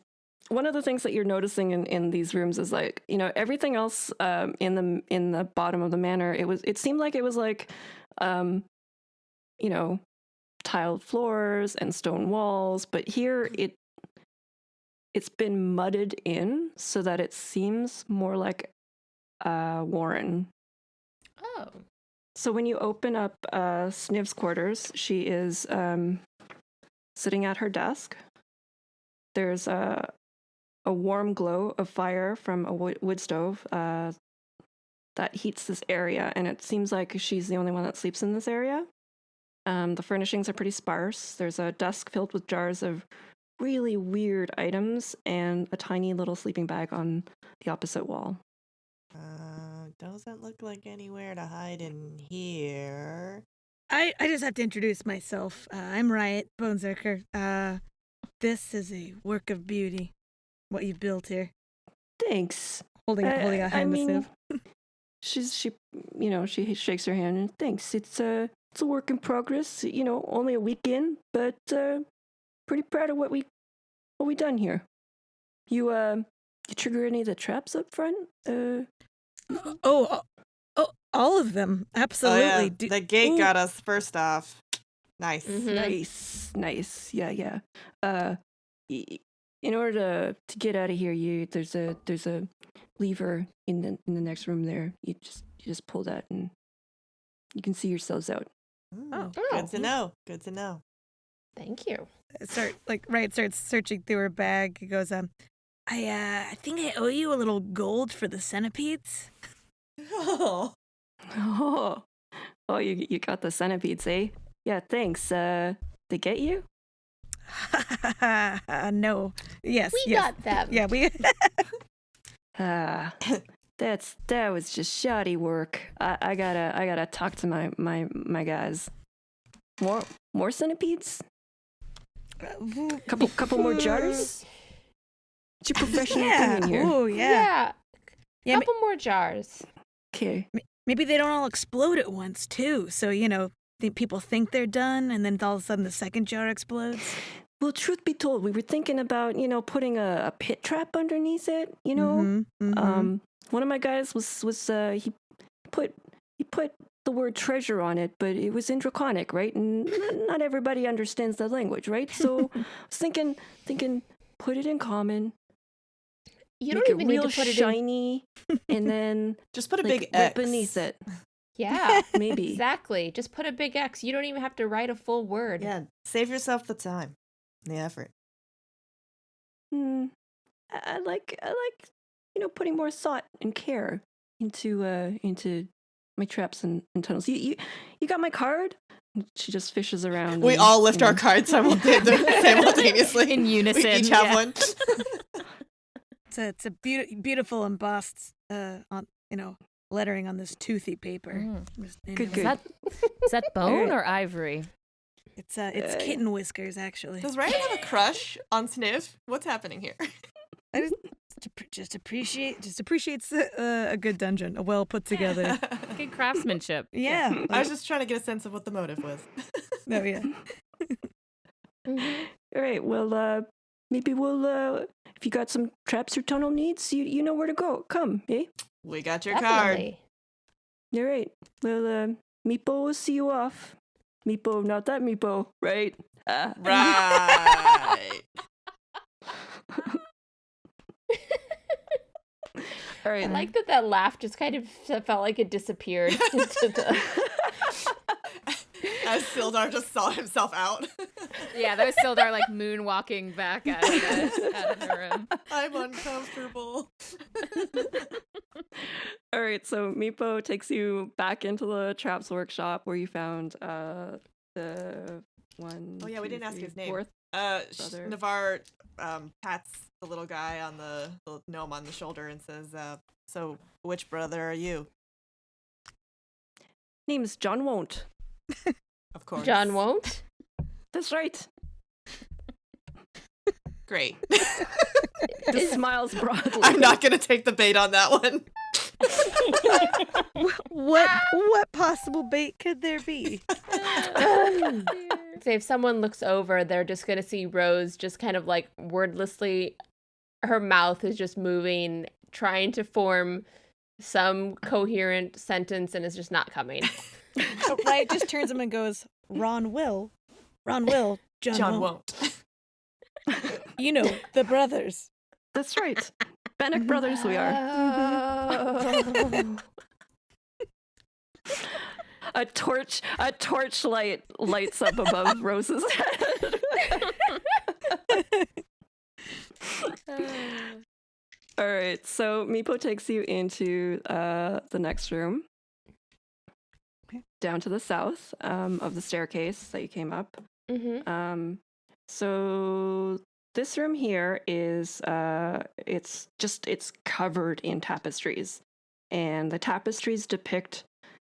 one of the things that you're noticing in these rooms is like, everything else in the bottom of the manor, it seemed like it was like, tiled floors and stone walls, but here it's been mudded in so that it seems more like a warren. Oh. So when you open up Sniv's quarters, she is sitting at her desk. There's a warm glow of fire from a wood stove that heats this area, and it seems like she's the only one that sleeps in this area. The furnishings are pretty sparse. There's a desk filled with jars of really weird items and a tiny little sleeping bag on the opposite wall. Doesn't look like anywhere to hide in here. I just have to introduce myself. I'm Riot Bonezerker. This is a work of beauty. What you've built here. Thanks. Holding a hand to Sniv. She shakes her hand and thanks. It's a work in progress. Only a week in, but pretty proud of what we done here. You trigger any of the traps up front? Oh, all of them. Absolutely. Oh, yeah. The gate got us first off. Nice. Mhm. Nice. Yeah. In order to get out of here, there's a lever in the next room there. You just pull that and you can see yourselves out. Oh. Good to know. Good to know. Thank you. Riot starts searching through her bag. He goes, I think I owe you a little gold for the centipedes. Oh. Oh, you got the centipedes, eh? Yeah, thanks. They get you? No. Yes. We got them. Yeah, we. That was just shoddy work. I gotta talk to my guys. More centipedes? Couple more jars? What's your professional opinion here? Oh, yeah. Couple more jars. Okay. Maybe they don't all explode at once, too. So, people think they're done, and then all of a sudden the second jar explodes. Well, truth be told, we were thinking about, putting a pit trap underneath it, Mm-hmm. One of my guys was he put the word treasure on it, but it was in Draconic, right? And not everybody understands that language, right? So I was thinking, put it in common. You make don't even it real need to put it shiny, and then Just put a like, big right X beneath it. Yeah, Maybe. exactly. Just put a big X. You don't even have to write a full word. Yeah, save yourself the time, the effort. I like putting more thought and care into my traps and tunnels. You got my card? She just fishes around. We and, all lift our cards simultaneously. In unison, We each have yeah. one. It's a beautiful embossed, lettering on this toothy paper. Mm. Just- Good. Is that bone or ivory? It's kitten whiskers, actually. Does Ryan have a crush on Sniff? What's happening here? I just appreciates a good dungeon, a well put together. Good craftsmanship. Yeah. I was just trying to get a sense of what the motive was. No, yeah. All right. Well, maybe we'll. If you got some traps or tunnel needs, you know where to go. Come, eh? We got your Definitely. All right. Well, Meepo will see you off. Meepo, not that Meepo, right? card. Right. All right. I like that laugh just kind of felt like it disappeared into the. As Sildar just saw himself out. Yeah, that was Sildar like moonwalking back out of the room. I'm uncomfortable. All right, so Meepo takes you back into the traps workshop where you found the one. Oh yeah, we didn't ask his name. Fourth. brother. Navarre pats the little guy on the gnome on the shoulder and says, so which brother are you? Name's John Won't. Of course. John won't. That's right. Great. Just smiles broadly. I'm not going to take the bait on that one. What possible bait could there be? So if someone looks over, they're just gonna see Rose just kind of like wordlessly, her mouth is just moving, trying to form some coherent sentence, and it's just not coming. Right, just turns him and goes, Ron will, John won't. You know, the brothers. That's right. Banik brothers we are. Oh. A torchlight lights up above Rose's head. All right, so Meepo takes you into the next room, down to the south of the staircase that you came up. Mm-hmm. So this room here is it's covered in tapestries, and the tapestries depict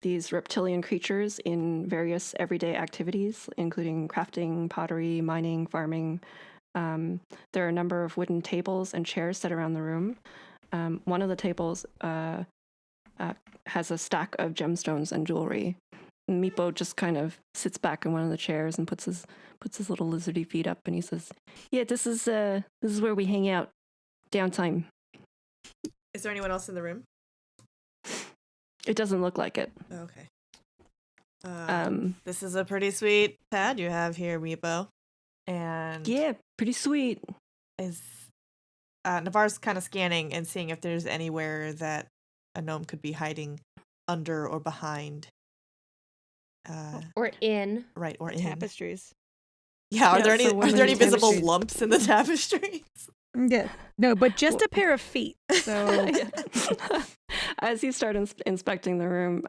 these reptilian creatures in various everyday activities, including crafting, pottery, mining, farming. There are a number of wooden tables and chairs set around the room. One of the tables has a stack of gemstones and jewelry. And Meepo just kind of sits back in one of the chairs and puts his little lizardy feet up, and he says, "Yeah, this is where we hang out, downtime." Is there anyone else in the room? It doesn't look like it. Okay. This is a pretty sweet pad you have here, Meepo. And Yeah, pretty sweet. is Navarre's kind of scanning and seeing if there's anywhere that a gnome could be hiding under or behind. Or in. Right, or in. Tapestries. Yeah, are Yeah, there any so are there any women's visible tapestries. lumps in the tapestries? Yeah. No, but just a pair of feet. So As you start inspecting the room,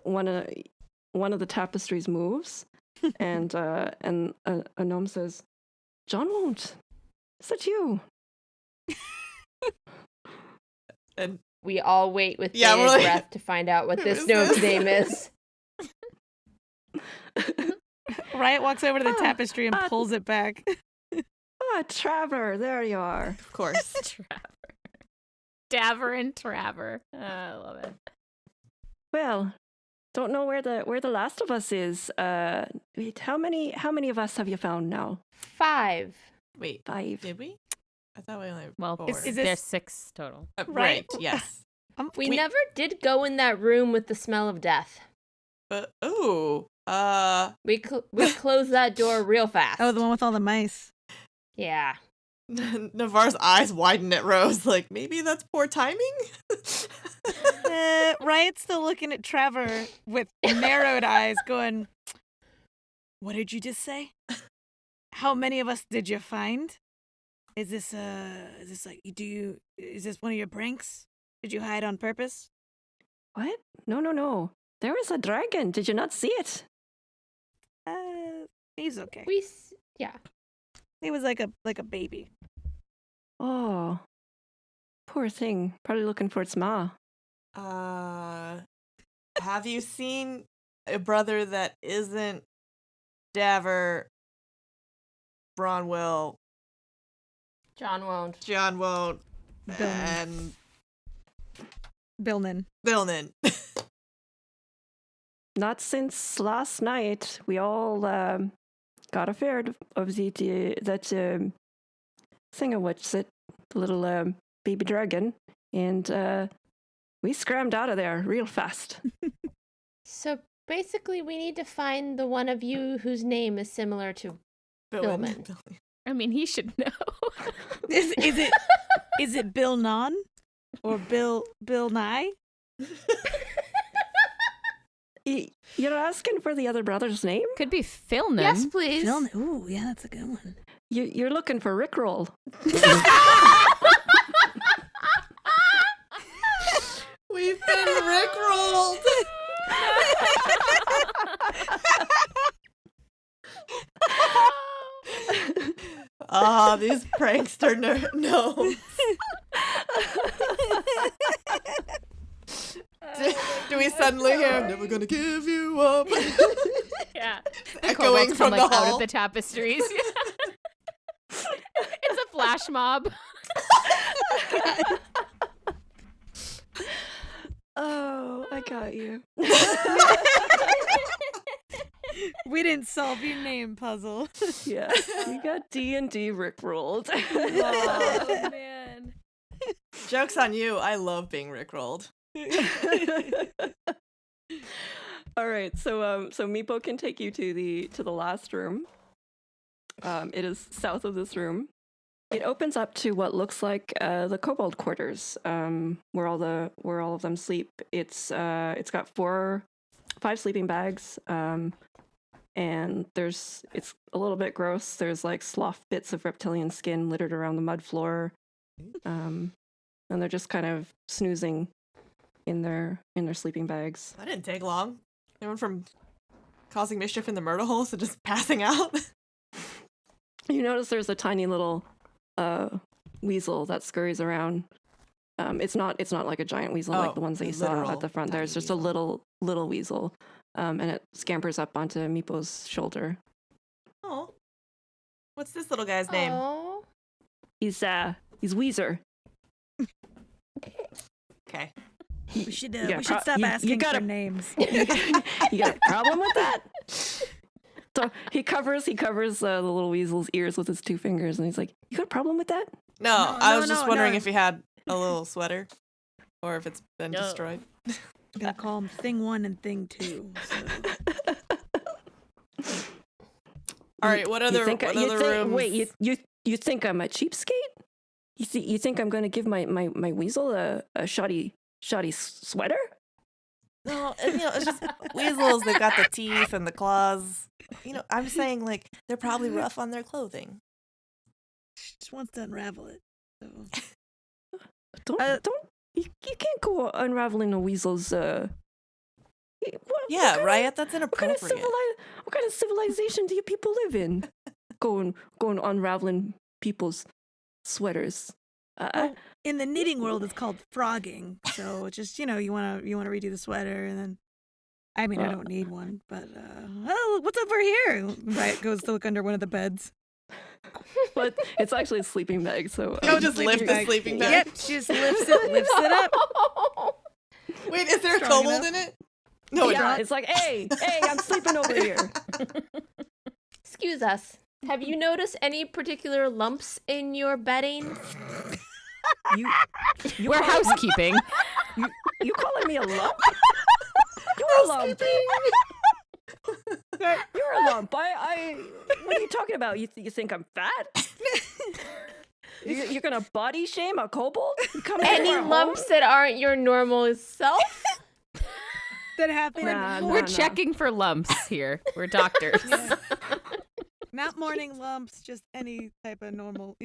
one of the tapestries moves, and a gnome says, "John won't. Is that you?" And We all wait with Yeah, bated we're like, breath to find out what who this is gnome's this? name is. Riot walks over to the tapestry and pulls it back. Ah, Traver, there you are. of course. Traver. Daver and Traver. I love it. Well, don't know where the last of us is. Wait, how many of us have you found now? 5. Wait, 5. did we? I thought we only had Well, 4. is this- there's 6 total. Right, yes. We never did go in that room with the smell of death. But We closed that door real fast. Oh, the one with all the mice. Yeah. Navarre's eyes widen at Rose, like, maybe that's poor timing? Riot's still looking at Trevor with narrowed eyes, going, "What did you just say? How many of us did you find? Is this like, is this one of your pranks? Did you hide on purpose?" What? No. There is a dragon. Did you not see it? He's okay. Yeah. He was like a baby. Oh, poor thing. Probably looking for its ma. Have you seen a brother that isn't Daver, Bronwell, John won't. Billman. and Billman. Billman. Not since last night. We all got afraid of that thing of what's it, the little baby dragon, and we scrammed out of there real fast. So basically, we need to find the one of you whose name is similar to Billman. I mean, he should know. Is it Bill Non or Bill Nye? You're asking for the other brother's name? Could be Philman. Yes, please. Phil. Ooh, yeah, that's a good one. You're looking for Rickroll. We've been rickrolled. These prankster gnomes. Do we suddenly hear, "I'm never gonna give you up"? Yeah. Echoing Kobolds from come, the out hall. of the tapestries. It's a flash mob. Oh, I got you. We didn't solve your name puzzle. Yeah, you got D&D Rickrolled. Oh, man. Joke's on you. I love being rickrolled. All right, so Meepo can take you to the last room. It is south of this room. It opens up to what looks like the kobold quarters, where all of them sleep. It's got 5 sleeping bags, and it's a little bit gross. There's like slough bits of reptilian skin littered around the mud floor, and they're just kind of snoozing in their sleeping bags. That didn't take long. They went from causing mischief in the murder holes to just passing out. You notice there's a tiny little weasel that scurries around. It's not like a giant weasel like the ones that you saw literal at the front. There's just weasel. a little weasel, and it scampers up onto Meepo's shoulder. Oh, what's this little guy's name? Oh. He's Weezer. Okay. We should Yeah, we should stop you asking gotta- for names. You got a problem with that? So he covers the little weasel's ears with his 2 fingers, and he's like, "You got a problem with that?" No, No, I was no, just no, wondering no. if he had a little sweater or if it's been No. destroyed. I'm gonna call him Thing 1 and Thing 2. So. All right, what other rooms? Wait, you think I'm a cheapskate? You think I'm going to give my weasel a shoddy sweater? No, it's just weasels. They've got the teeth and the claws. I'm saying like they're probably rough on their clothing. She just wants to unravel it. So. Don't you can't go unraveling a weasel's Yeah, right. That's What kind inappropriate. of civilization do you people live in? Going unraveling people's sweaters. Well, in the knitting world, it's called frogging. So it's just you want to redo the sweater, and then I mean I don't need one, but oh, what's over here? Right, goes to look under one of the beds. But it's actually a sleeping bag, so Just lift the sleeping bag. Yep, she just lifts it up. Wait, is there a Strong kobold enough. in it? No, it's yeah, not. it's like, hey, I'm sleeping over here. Excuse us. Have you noticed any particular lumps in your bedding? We're housekeeping. You calling me a lump? You're a lump. You're a lump. I what are you talking about? You think I'm fat? You're gonna body shame a kobold? You come into Any our lumps home? that aren't your normal self? That happened. Nah, We're no. checking for lumps here. We're doctors. Yeah. Not morning lumps, just any type of normal,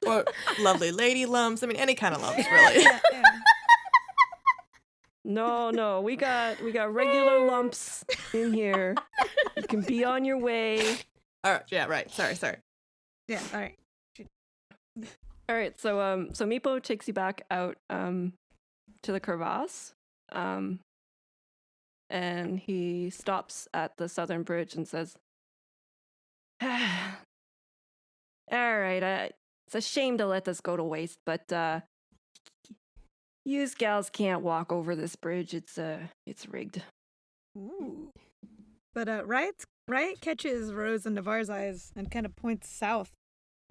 Or lovely lady lumps. I mean, any kind of lumps, really. Yeah. No, we got regular lumps in here. You can be on your way. All right. Yeah. Right. Sorry. Yeah, all right. All right, so Meepo takes you back out to the crevasse. and he stops at the southern bridge and says, "All right, it's a shame to let this go to waste, but yous gals can't walk over this bridge. It's rigged." Ooh. But Riot catches Rose and Navarre's eyes and kind of points south.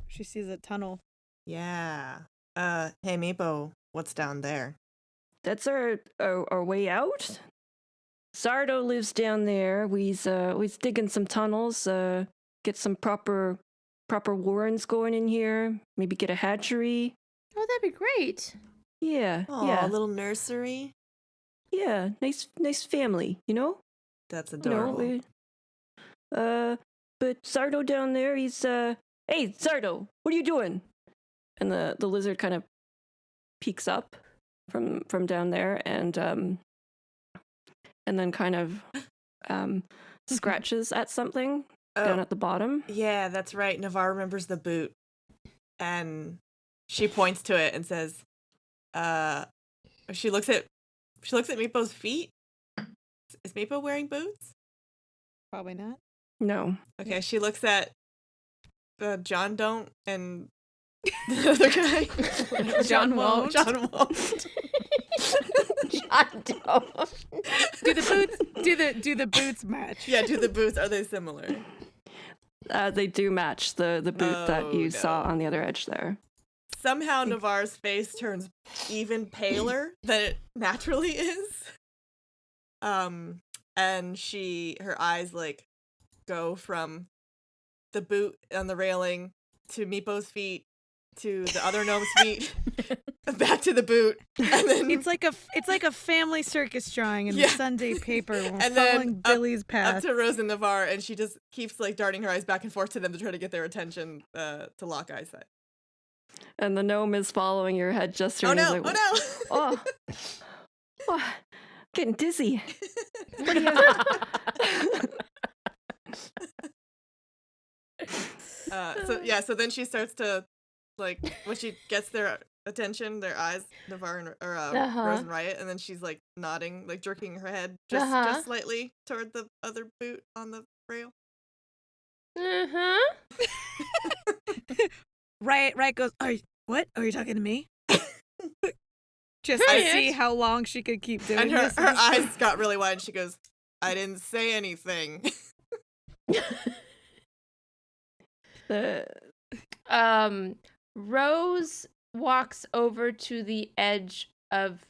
She sees a tunnel. Yeah. Hey, Meepo, what's down there? That's our way out. Zardo lives down there. We's digging some tunnels. Get some proper warrens going in here. Maybe get a hatchery. Oh, that'd be great. Yeah, Oh, yeah, a little nursery. yeah. Nice family. You know. That's You adorable. know. But Zardo down there, he's Hey, Zardo, what are you doing? And the lizard kind of peeks up from down there and then kind of scratches at something down at the bottom. Yeah, that's right. Navarre remembers the boot. And she points to it and says, she looks at Meepo's feet. Is Meepo wearing boots? Probably not. No. Okay, she looks at John Don't and the other guy. John won't. John won't. John don't. Do the boots match? Yeah, do the boots, are they similar? They do match the boot that you No. saw on the other edge there. Somehow Navarre's face turns even paler than it naturally is. And her eyes like go from the boot on the railing to Meepo's feet to the other gnome's feet, back to the boot, and then It's like a family circus drawing in Yeah. the Sunday paper. We're And then following up- Billy's up path. to Rose and Navarre, and she just keeps like darting her eyes back and forth to them to try to get their attention to lock eyesight. And the gnome is following your head gesture. Oh and he's no! like, Oh Oh, oh, getting dizzy. What do you So then she starts to like when she gets their attention, their eyes, Navarre and Rose and Riot, and then she's like nodding, like jerking her head just slightly toward the other boot on the rail. Uh-huh. Riot goes, what? Are you talking to me? Just to Riot. see how long she could keep doing And her this. eyes got really wide, and she goes, "I didn't say anything." Rose walks over to the edge of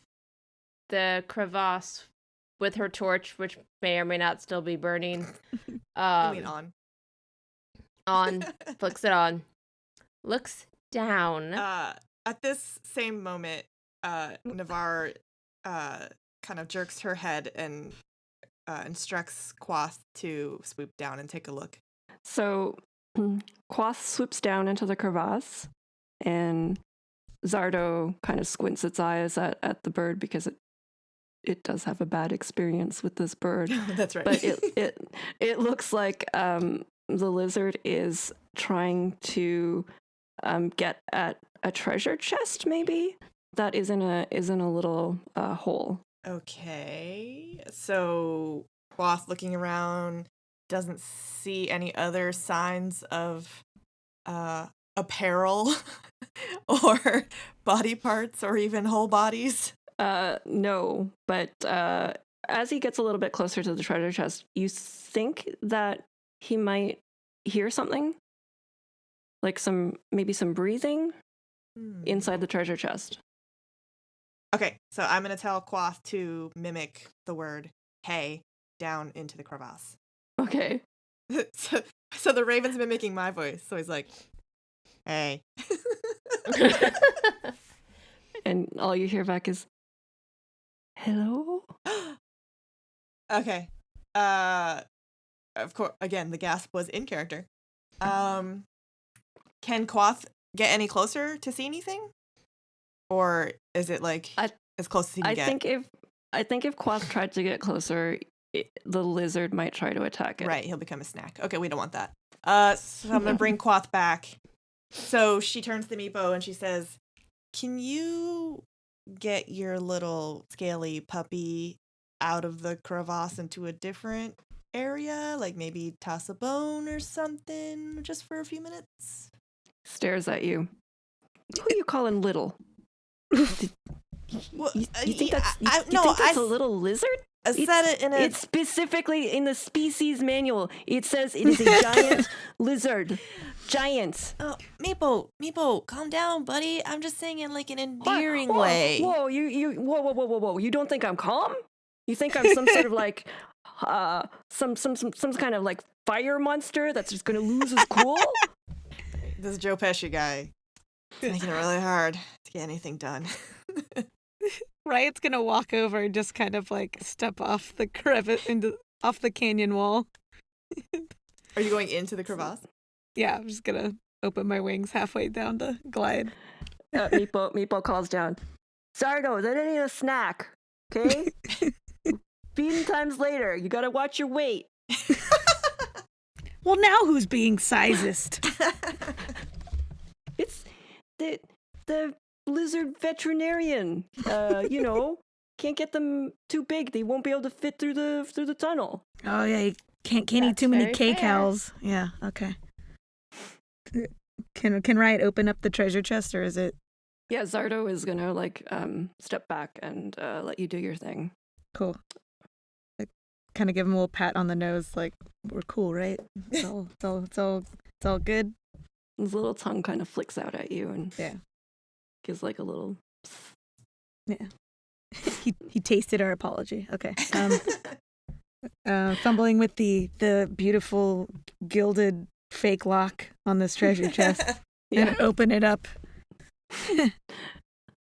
the crevasse with her torch, which may or may not still be burning. I mean, on. Flicks it on. Looks down. At this same moment, Navarre kind of jerks her head and instructs Quoth to swoop down and take a look. So Quoth swoops down into the crevasse, and Zardo kind of squints its eyes at the bird because it does have a bad experience with this bird. That's right. But it looks like the lizard is trying to get at a treasure chest, maybe that is in a little hole. Okay, so Quoth looking around doesn't see any other signs of apparel or body parts or even whole bodies. No, but as he gets a little bit closer to the treasure chest, you think that he might hear something, like maybe some breathing inside the treasure chest. Okay, so I'm gonna tell Quoth to mimic the word "hey" down into the crevasse. Okay. So the raven's mimicking my voice, so he's like, "Hey." And all you hear back is, "Hello?" Okay. Of course, again, the gasp was in character. Can Quoth get any closer to see anything? Or is it like as close as he can get? I think if Quoth tried to get closer, the lizard might try to attack it. Right, he'll become a snack. Okay, we don't want that. So I'm gonna bring Quoth back. So she turns to Meepo and she says, "Can you get your little scaly puppy out of the crevasse into a different area, like maybe toss a bone or something, just for a few minutes? Stares at you. Who are you calling little? Well, You think that's a little lizard? I said it in a. It's specifically in the species manual. It says it is a giant lizard. Giant. Oh, Meepo, calm down, buddy. I'm just saying it like an endearing way. Whoa, whoa. You don't think I'm calm? You think I'm some sort of like, some kind of like fire monster that's just gonna lose his cool? This Joe Pesci guy is making it really hard to get anything done. Riot's gonna walk over and just kind of like step off the crevice off the canyon wall. Are you going into the crevasse? Yeah, I'm just gonna open my wings halfway down the glide. Meepo calls down. Zardo, that ain't a snack, okay? Feeding time's later. You gotta watch your weight. Well, now who's being sizest? It's the lizard veterinarian. Can't get them too big. They won't be able to fit through the tunnel. Oh yeah, you can't eat That's too many very K-cows. Yeah, okay. Can Riot open up the treasure chest, or is it? Yeah, Zardo is gonna step back and let you do your thing. Cool. Like, kind of give him a little pat on the nose, like, we're cool, right? It's all good. His little tongue kind of flicks out at you and Yeah. gives like a little. Yeah. he tasted our apology. Okay. Fumbling with the beautiful gilded fake lock on this treasure chest and open it up.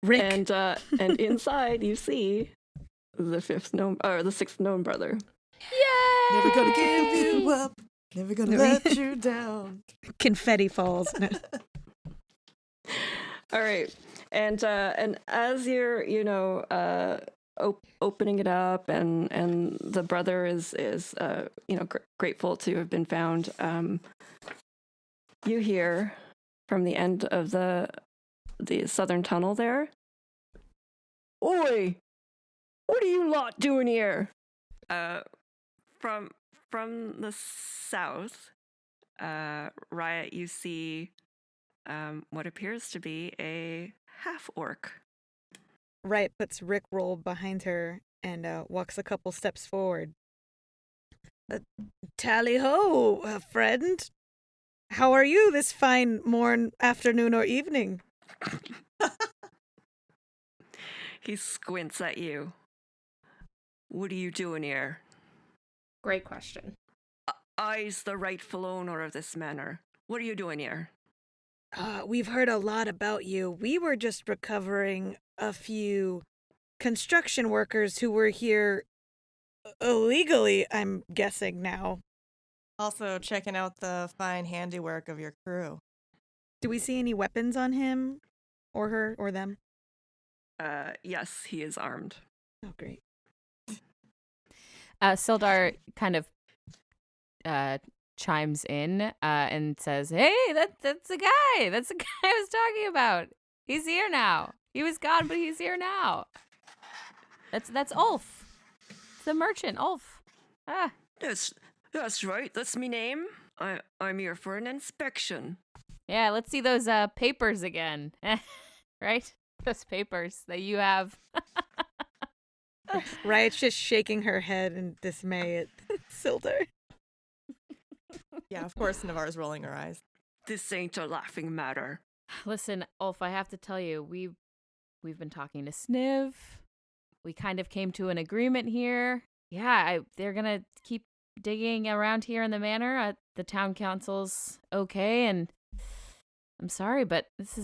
Rick. And inside you see the sixth known brother. Yay! Never gonna give you up. Never gonna let you down. Confetti falls. All right, and as you're opening it up, and the brother is grateful to have been found. You hear from the end of the southern tunnel there. Oi! What are you lot doing here? From the south, Riot, you see what appears to be a half-orc. Riot puts Rick roll behind her and walks a couple steps forward. Tally ho, friend. How are you this fine morn, afternoon, or evening? He squints at you. What are you doing here? Great question. I's the rightful owner of this manor. What are you doing here? We've heard a lot about you. We were just recovering a few construction workers who were here illegally, I'm guessing now. Also checking out the fine handiwork of your crew. Do we see any weapons on him or her or them? Yes, he is armed. Oh, great. Sildar kind of chimes in and says, "Hey, that's the guy. That's the guy I was talking about. He's here now. He was gone, but he's here now. That's Ulf. It's the merchant, Ulf. Ah, That's right. That's me name. I'm here for an inspection. yeah. Let's see those papers again, right? Those papers that you have." Riot's just shaking her head in dismay at Sildar. Yeah, of course Navarre's rolling her eyes. This ain't a laughing matter. Listen, Ulf, I have to tell you, we've been talking to Sniv. We kind of came to an agreement here. Yeah, they're gonna keep digging around here in the manor. The town council's okay, and I'm sorry, but this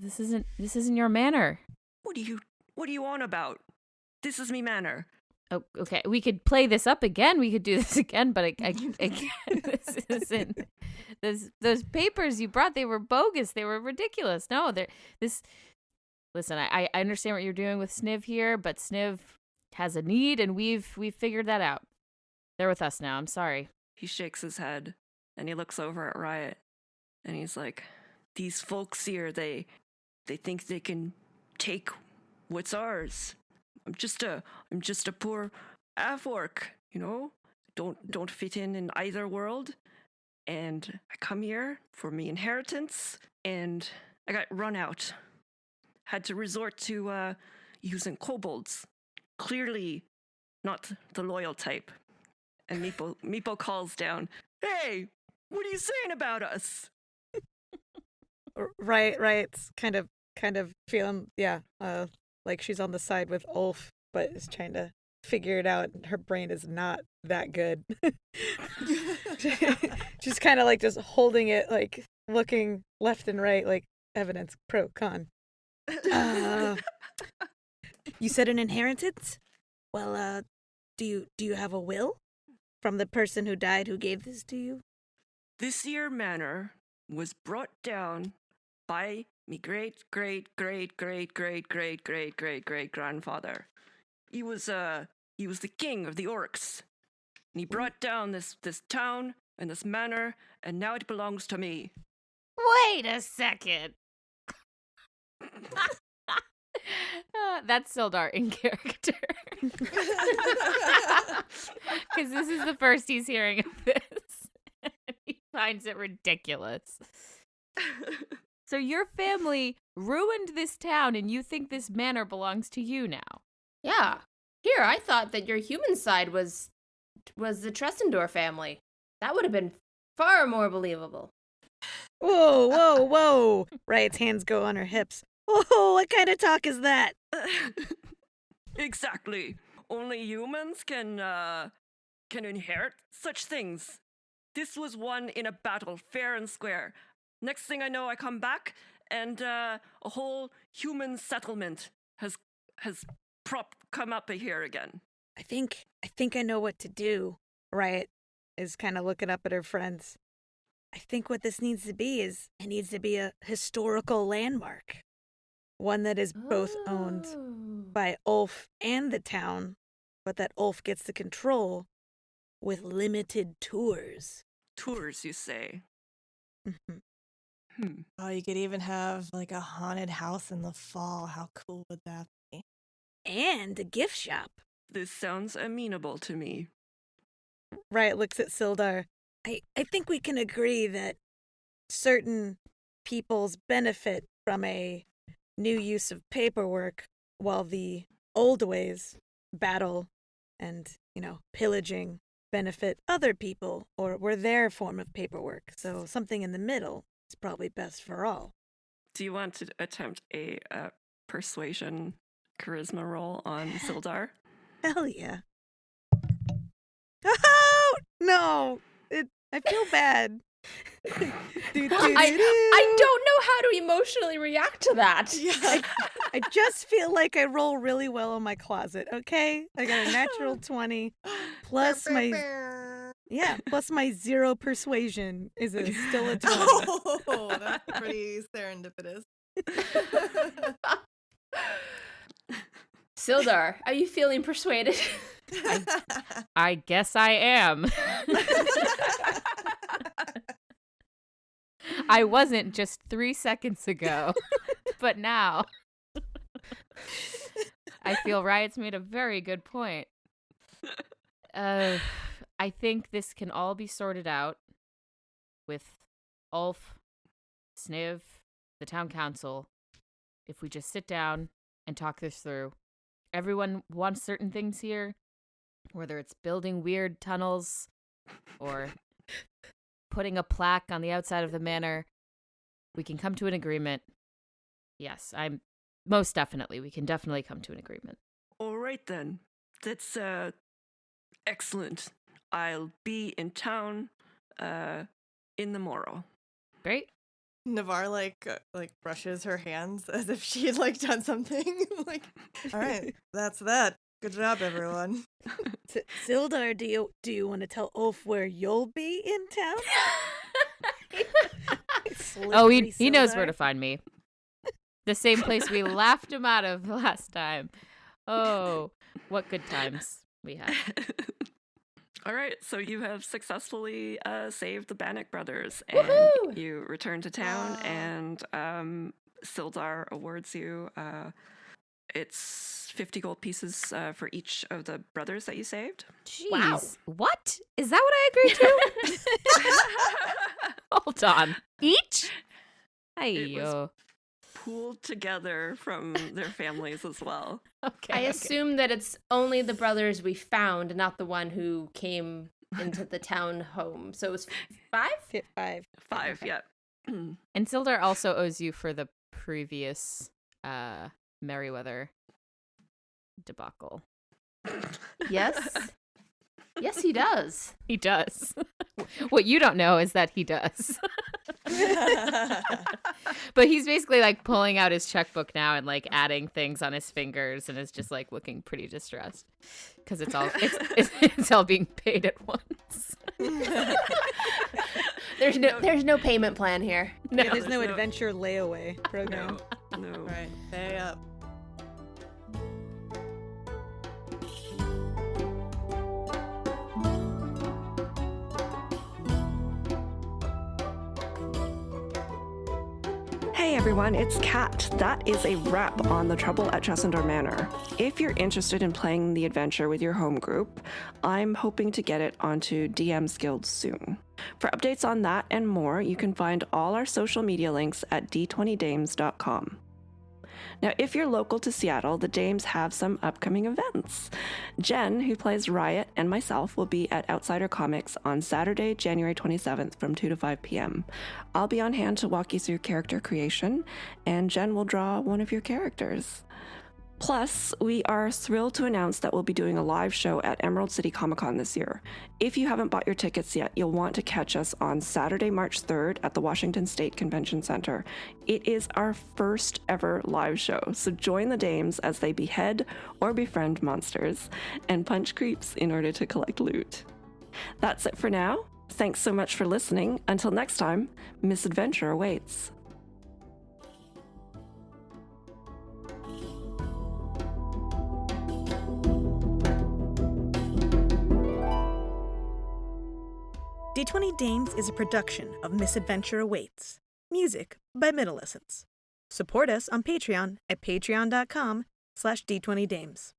isn't your manor. What are you on about? This is me manor. Oh, okay. We could play this up again. We could do this again, but again, this isn't. Those papers you brought, they were bogus. They were ridiculous. No, Listen, I understand what you're doing with Sniv here, but Sniv has a need, and we've figured that out. They're with us now. I'm sorry. He shakes his head, and he looks over at Riot, and he's like, "These folks here, they think they can take what's ours. I'm just a poor half orc, don't fit in either world. And I come here for me inheritance, and I got run out. Had to resort to using kobolds. Clearly not the loyal type. And Meepo calls down, "Hey, what are you saying about us?" Right. It's kind of feeling, like she's on the side with Ulf, but is trying to figure it out. Her brain is not that good. She's kind of like just holding it, like looking left and right, like evidence, pro, con. You said an inheritance? Well, do you have a will from the person who died who gave this to you? This here manor was brought down by me great grandfather. He was the king of the orcs. And he brought down this town and this manor, and now it belongs to me. Wait a second. That's Sildar in character. Because this is the first he's hearing of this. He finds it ridiculous. So your family ruined this town, and you think this manor belongs to you now? Yeah. Here, I thought that your human side was the Tresendar family. That would have been far more believable. Whoa. Riot's hands go on her hips. Whoa, what kind of talk is that? Exactly. Only humans can inherit such things. This was won in a battle, fair and square. Next thing I know, I come back, and a whole human settlement has come up here again. I think I know what to do. Riot is kind of looking up at her friends. I think what this needs to be is it needs to be a historical landmark. One that is both owned by Ulf and the town, but that Ulf gets to control with limited tours. Tours, you say? Mm-hmm. Oh, you could even have like a haunted house in the fall. How cool would that be? And a gift shop. This sounds amenable to me. Riot looks at Sildar. I think we can agree that certain peoples benefit from a new use of paperwork, while the old ways, battle and, pillaging, benefit other people, or were their form of paperwork. So something in the middle is probably best for all. Do you want to attempt a persuasion charisma roll on Sildar? Hell yeah. Oh, no. I feel bad. I don't know how to emotionally react to that. Yeah. I just feel like I roll really well in my closet, okay? I got a natural 20 plus plus my 0 persuasion is still a 20. Oh, that's pretty serendipitous. Sildar, are you feeling persuaded? I guess I am. I wasn't just 3 seconds ago, but now I feel Riot's made a very good point. I think this can all be sorted out with Ulf, Sniv, the town council, if we just sit down and talk this through. Everyone wants certain things here, whether it's building weird tunnels or putting a plaque on the outside of the manor. We can come to an agreement. Yes, we can definitely come to an agreement. All right, then. That's excellent. I'll be in town in the morrow. Great. Navarre like brushes her hands as if she had like done something. Like, all right, that's that. Good job, everyone. Sildar, do you want to tell Ulf where you'll be in town? Oh, he knows where to find me. The same place we laughed him out of last time. Oh, what good times we had. All right, so you have successfully saved the Banik brothers, and you return to town, and Sildar awards you it's 50 gold pieces for each of the brothers that you saved. Jeez. Wow. What? Is that what I agreed to? Hold on. Each? It was Ayo. pooled together from their families as well. Okay. I assume that it's only the brothers we found, not the one who came into the town home. So it was 5? 5. 5, yeah. And Sildar also owes you for the previous Merryweather debacle. Yes. Yes, he does. He does. What you don't know is that he does. But he's basically like pulling out his checkbook now and like adding things on his fingers and is just like looking pretty distressed because it's all being paid at once. There's no payment plan here. No, Yeah, there's no no- adventure layaway program. No. Right. Pay up. Hey everyone, it's Kat. That is a wrap on The Trouble at Tresendar Manor. If you're interested in playing the adventure with your home group, I'm hoping to get it onto DM's Guild soon. For updates on that and more, you can find all our social media links at d20dames.com. Now, if you're local to Seattle, the Dames have some upcoming events. Jen, who plays Riot, and myself will be at Outsider Comics on Saturday, January 27th from 2 to 5 p.m. I'll be on hand to walk you through character creation, and Jen will draw one of your characters. Plus, we are thrilled to announce that we'll be doing a live show at Emerald City Comic Con this year. If you haven't bought your tickets yet, you'll want to catch us on Saturday, March 3rd at the Washington State Convention Center. It is our first ever live show, so join the Dames as they behead or befriend monsters and punch creeps in order to collect loot. That's it for now. Thanks so much for listening. Until next time, Misadventure Awaits. D20 Dames is a production of Misadventure Awaits. Music by Middlescents. Support us on Patreon at patreon.com/D20Dames.